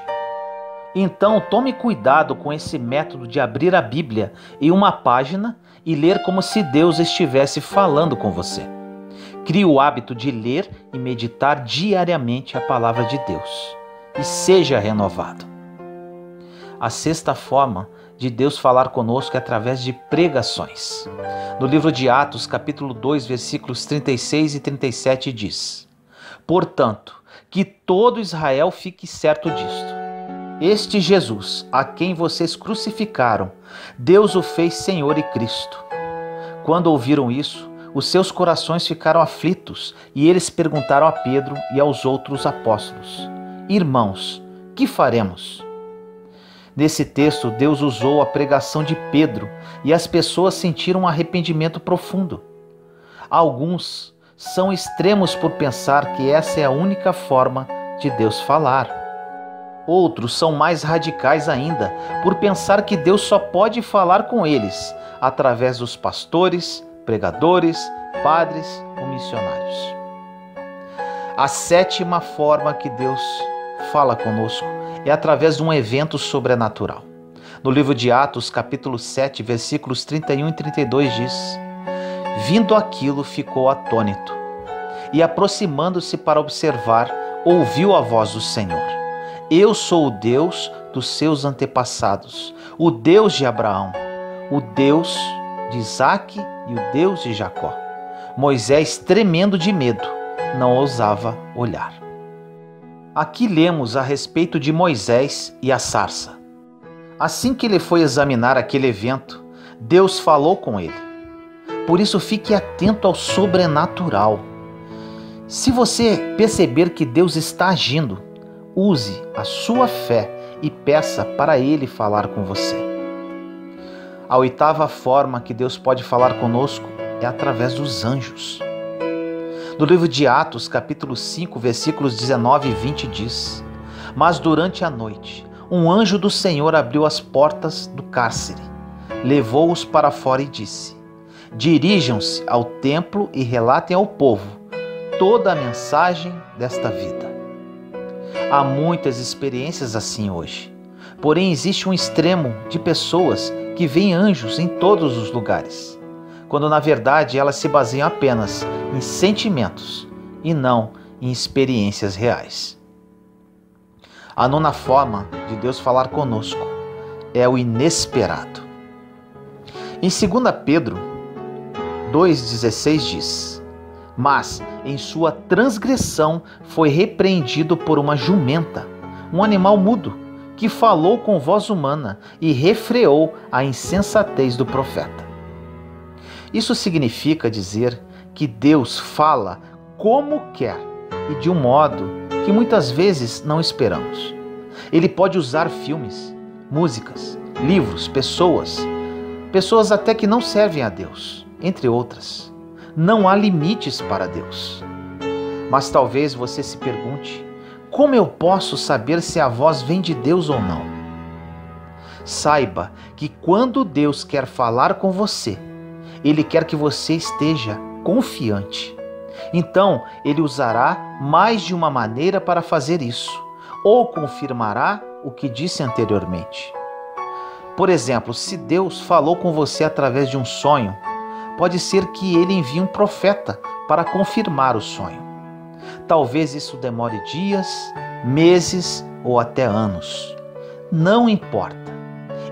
Então, tome cuidado com esse método de abrir a Bíblia em uma página e ler como se Deus estivesse falando com você. Crie o hábito de ler e meditar diariamente a palavra de Deus e seja renovado. A sexta forma de Deus falar conosco é através de pregações. No livro de Atos, capítulo 2, versículos 36 e 37 diz: Portanto, que todo Israel fique certo disto. Este Jesus, a quem vocês crucificaram, Deus o fez Senhor e Cristo. Quando ouviram isso, os seus corações ficaram aflitos e eles perguntaram a Pedro e aos outros apóstolos: Irmãos, que faremos? Nesse texto, Deus usou a pregação de Pedro e as pessoas sentiram um arrependimento profundo. Alguns são extremos por pensar que essa é a única forma de Deus falar. Outros são mais radicais ainda por pensar que Deus só pode falar com eles através dos pastores, pregadores, padres ou missionários. A sétima forma que Deus fala conosco é através de um evento sobrenatural. No livro de Atos, capítulo 7, versículos 31 e 32 diz: Vindo aquilo, ficou atônito, e aproximando-se para observar, ouviu a voz do Senhor: Eu sou o Deus dos seus antepassados, o Deus de Abraão, o Deus de Isaque e o Deus de Jacó. Moisés, tremendo de medo, não ousava olhar. Aqui lemos a respeito de Moisés e a sarça. Assim que ele foi examinar aquele evento, Deus falou com ele. Por isso, fique atento ao sobrenatural. Se você perceber que Deus está agindo, use a sua fé e peça para Ele falar com você. A oitava forma que Deus pode falar conosco é através dos anjos. No livro de Atos, capítulo 5, versículos 19 e 20 diz: Mas durante a noite, um anjo do Senhor abriu as portas do cárcere, levou-os para fora e disse: Dirijam-se ao templo e relatem ao povo toda a mensagem desta vida. Há muitas experiências assim hoje, porém existe um extremo de pessoas que veem anjos em todos os lugares, quando na verdade elas se baseiam apenas em sentimentos e não em experiências reais. A nona forma de Deus falar conosco é o inesperado. Em 2 Pedro 2,16 diz: Mas em sua transgressão foi repreendido por uma jumenta, um animal mudo, que falou com voz humana e refreou a insensatez do profeta. Isso significa dizer que Deus fala como quer e de um modo que muitas vezes não esperamos. Ele pode usar filmes, músicas, livros, pessoas até que não servem a Deus, entre outras. Não há limites para Deus. Mas talvez você se pergunte: como eu posso saber se a voz vem de Deus ou não? Saiba que quando Deus quer falar com você, Ele quer que você esteja confiante. Então, Ele usará mais de uma maneira para fazer isso, ou confirmará o que disse anteriormente. Por exemplo, se Deus falou com você através de um sonho, pode ser que Ele envie um profeta para confirmar o sonho. Talvez isso demore dias, meses ou até anos. Não importa.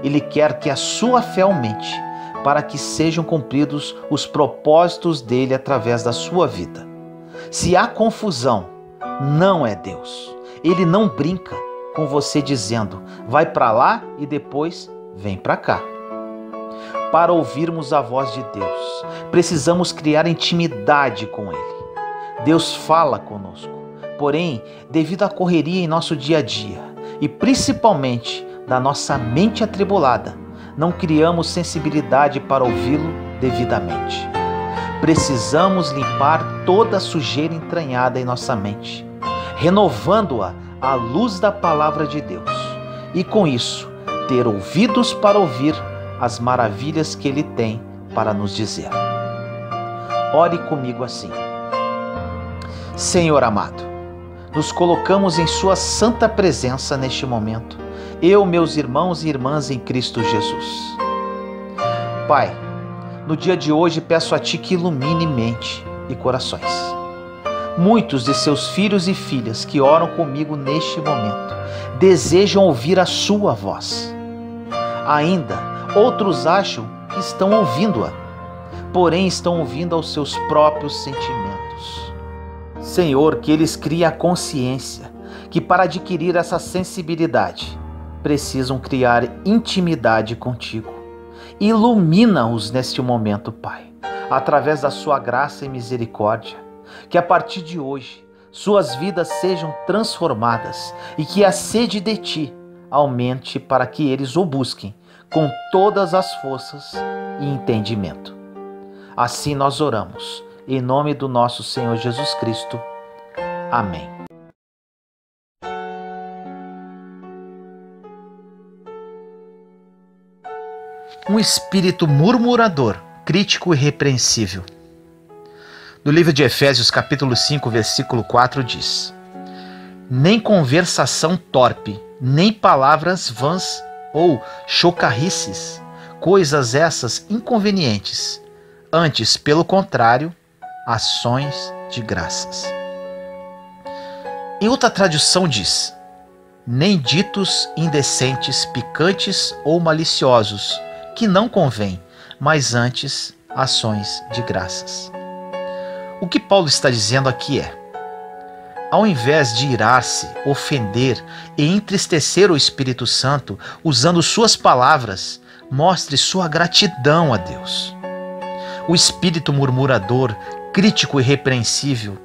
Ele quer que a sua fé aumente para que sejam cumpridos os propósitos dele através da sua vida. Se há confusão, não é Deus. Ele não brinca com você dizendo: vai para lá e depois vem para cá. Para ouvirmos a voz de Deus, precisamos criar intimidade com Ele. Deus fala conosco, porém, devido à correria em nosso dia a dia e principalmente da nossa mente atribulada, não criamos sensibilidade para ouvi-lo devidamente. Precisamos limpar toda a sujeira entranhada em nossa mente, renovando-a à luz da palavra de Deus, e com isso, ter ouvidos para ouvir as maravilhas que Ele tem para nos dizer. Ore comigo assim: Senhor amado, nos colocamos em Sua santa presença neste momento, eu, meus irmãos e irmãs em Cristo Jesus. Pai, no dia de hoje peço a Ti que ilumine mente e corações. Muitos de Seus filhos e filhas que oram comigo neste momento desejam ouvir a Sua voz. Ainda, outros acham que estão ouvindo-a, porém estão ouvindo aos seus próprios sentimentos. Senhor, que eles criem a consciência que para adquirir essa sensibilidade precisam criar intimidade contigo. Ilumina-os neste momento, Pai, através da Sua graça e misericórdia, que a partir de hoje suas vidas sejam transformadas e que a sede de Ti aumente para que eles o busquem com todas as forças e entendimento. Assim nós oramos, em nome do nosso Senhor Jesus Cristo. Amém. Um espírito murmurador, crítico e repreensível. No livro de Efésios, capítulo 5, versículo 4 diz: nem conversação torpe, nem palavras vãs ou chocarrices, coisas essas inconvenientes, antes, pelo contrário, ações de graças. Em outra tradução diz: nem ditos indecentes, picantes ou maliciosos, que não convém, mas antes ações de graças. O que Paulo está dizendo aqui é: ao invés de irar-se, ofender e entristecer o Espírito Santo usando suas palavras, mostre sua gratidão a Deus. O espírito murmurador, crítico e repreensível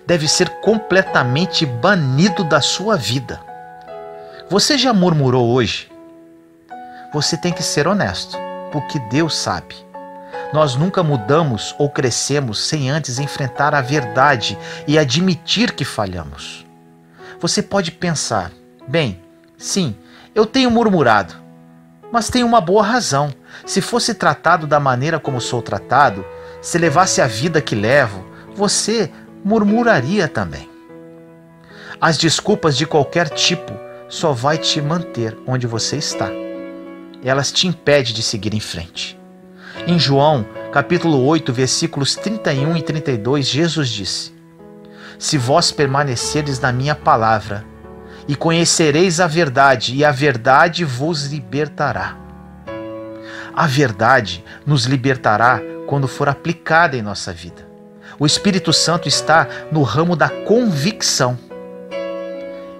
deve ser completamente banido da sua vida. Você já murmurou hoje? Você tem que ser honesto, porque Deus sabe. Nós nunca mudamos ou crescemos sem antes enfrentar a verdade e admitir que falhamos. Você pode pensar: bem, sim, eu tenho murmurado, mas tenho uma boa razão. Se fosse tratado da maneira como sou tratado, se levasse a vida que levo, você murmuraria também. As desculpas de qualquer tipo só vai te manter onde você está. Elas te impedem de seguir em frente. Em João, capítulo 8, versículos 31 e 32, Jesus disse: se vós permanecerdes na minha palavra, e conhecereis a verdade, e a verdade vos libertará. A verdade nos libertará quando for aplicada em nossa vida. O Espírito Santo está no ramo da convicção.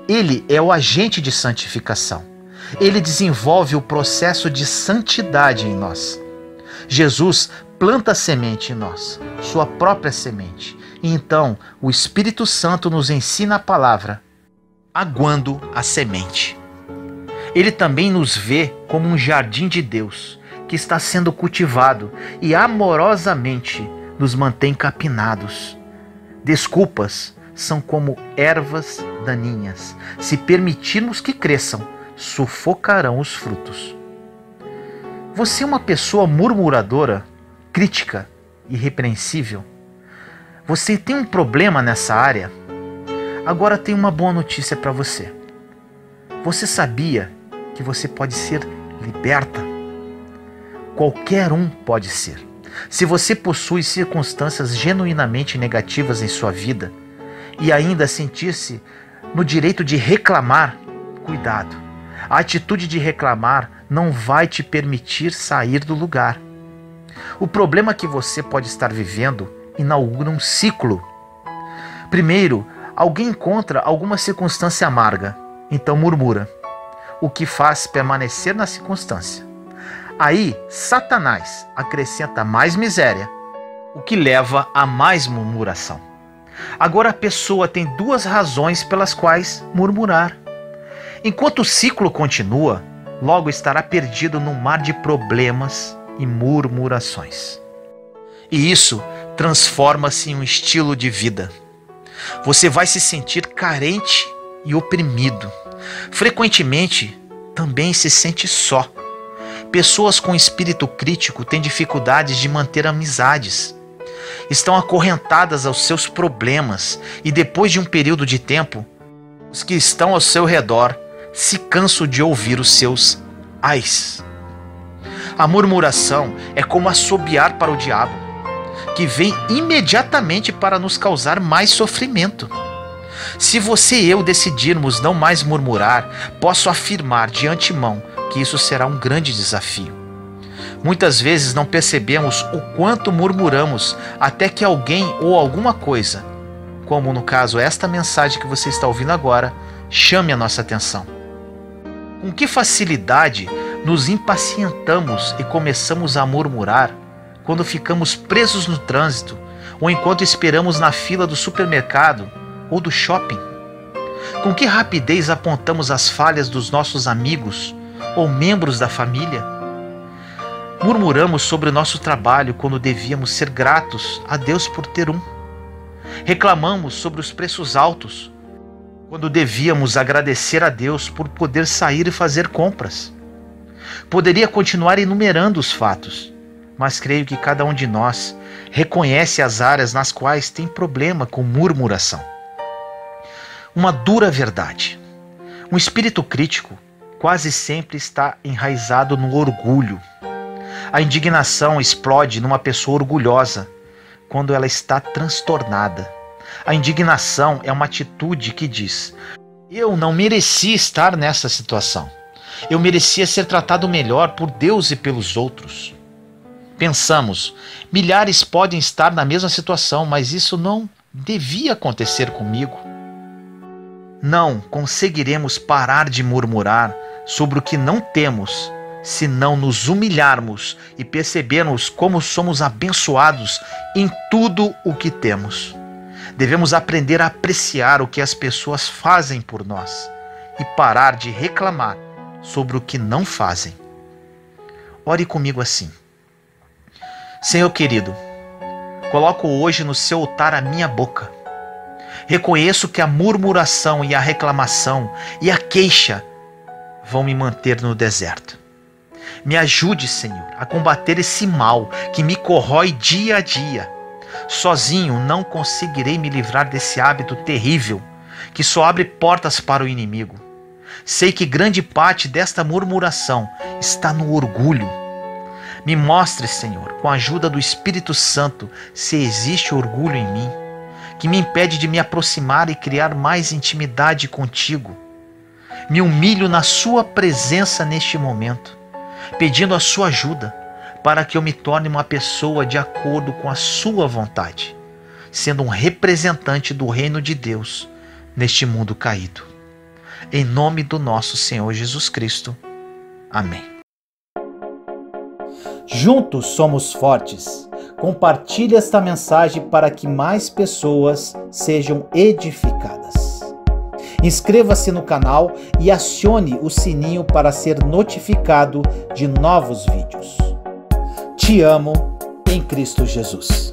Ele é o agente de santificação. Ele desenvolve o processo de santidade em nós. Jesus planta a semente em nós, sua própria semente. E então o Espírito Santo nos ensina a palavra, aguando a semente. Ele também nos vê como um jardim de Deus que está sendo cultivado e amorosamente nos mantém capinados. Desculpas são como ervas daninhas. Se permitirmos que cresçam, sufocarão os frutos. Você é uma pessoa murmuradora, crítica e repreensível? Você tem um problema nessa área? Agora tem uma boa notícia para você. Você sabia que você pode ser liberta? Qualquer um pode ser. Se você possui circunstâncias genuinamente negativas em sua vida e ainda sentir-se no direito de reclamar, cuidado. A atitude de reclamar não vai te permitir sair do lugar. O problema que você pode estar vivendo inaugura um ciclo. Primeiro, alguém encontra alguma circunstância amarga, então murmura, o que faz permanecer na circunstância. Aí, Satanás acrescenta mais miséria, o que leva a mais murmuração. Agora a pessoa tem duas razões pelas quais murmurar. Enquanto o ciclo continua, logo estará perdido num mar de problemas e murmurações. E isso transforma-se em um estilo de vida. Você vai se sentir carente e oprimido. Frequentemente, também se sente só. Pessoas com espírito crítico têm dificuldades de manter amizades. estão acorrentadas aos seus problemas e depois de um período de tempo, os que estão ao seu redor se cansam de ouvir os seus ais. A murmuração é como assobiar para o diabo, que vem imediatamente para nos causar mais sofrimento. Se você e eu decidirmos não mais murmurar, posso afirmar de antemão que isso será um grande desafio. Muitas vezes não percebemos o quanto murmuramos até que alguém ou alguma coisa, como no caso esta mensagem que você está ouvindo agora, chame a nossa atenção. Com que facilidade nos impacientamos e começamos a murmurar quando ficamos presos no trânsito ou enquanto esperamos na fila do supermercado ou do shopping? Com que rapidez apontamos as falhas dos nossos amigos ou membros da família? Murmuramos sobre o nosso trabalho quando devíamos ser gratos a Deus por ter um. Reclamamos sobre os preços altos quando devíamos agradecer a Deus por poder sair e fazer compras. Poderia continuar enumerando os fatos, mas creio que cada um de nós reconhece as áreas nas quais tem problema com murmuração. Uma dura verdade: um espírito crítico quase sempre está enraizado no orgulho. A indignação explode numa pessoa orgulhosa quando ela está transtornada. A indignação é uma atitude que diz: eu não merecia estar nessa situação. Eu merecia ser tratado melhor por Deus e pelos outros. Pensamos, milhares podem estar na mesma situação, mas isso não devia acontecer comigo. Não conseguiremos parar de murmurar sobre o que não temos se não nos humilharmos e percebermos como somos abençoados em tudo o que temos. Devemos aprender a apreciar o que as pessoas fazem por nós e parar de reclamar sobre o que não fazem. Ore comigo assim: Senhor querido, coloco hoje no seu altar a minha boca. Reconheço que a murmuração e a reclamação e a queixa vão me manter no deserto. Me ajude, Senhor, a combater esse mal que me corrói dia a dia. Sozinho não conseguirei me livrar desse hábito terrível que só abre portas para o inimigo. Sei que grande parte desta murmuração está no orgulho. Me mostre, Senhor, com a ajuda do Espírito Santo, se existe orgulho em mim, que me impede de me aproximar e criar mais intimidade contigo. Me humilho na sua presença neste momento, pedindo a sua ajuda para que eu me torne uma pessoa de acordo com a sua vontade, sendo um representante do reino de Deus neste mundo caído. Em nome do nosso Senhor Jesus Cristo. Amém. Juntos somos fortes. Compartilhe esta mensagem para que mais pessoas sejam edificadas. Inscreva-se no canal e acione o sininho para ser notificado de novos vídeos. Te amo em Cristo Jesus.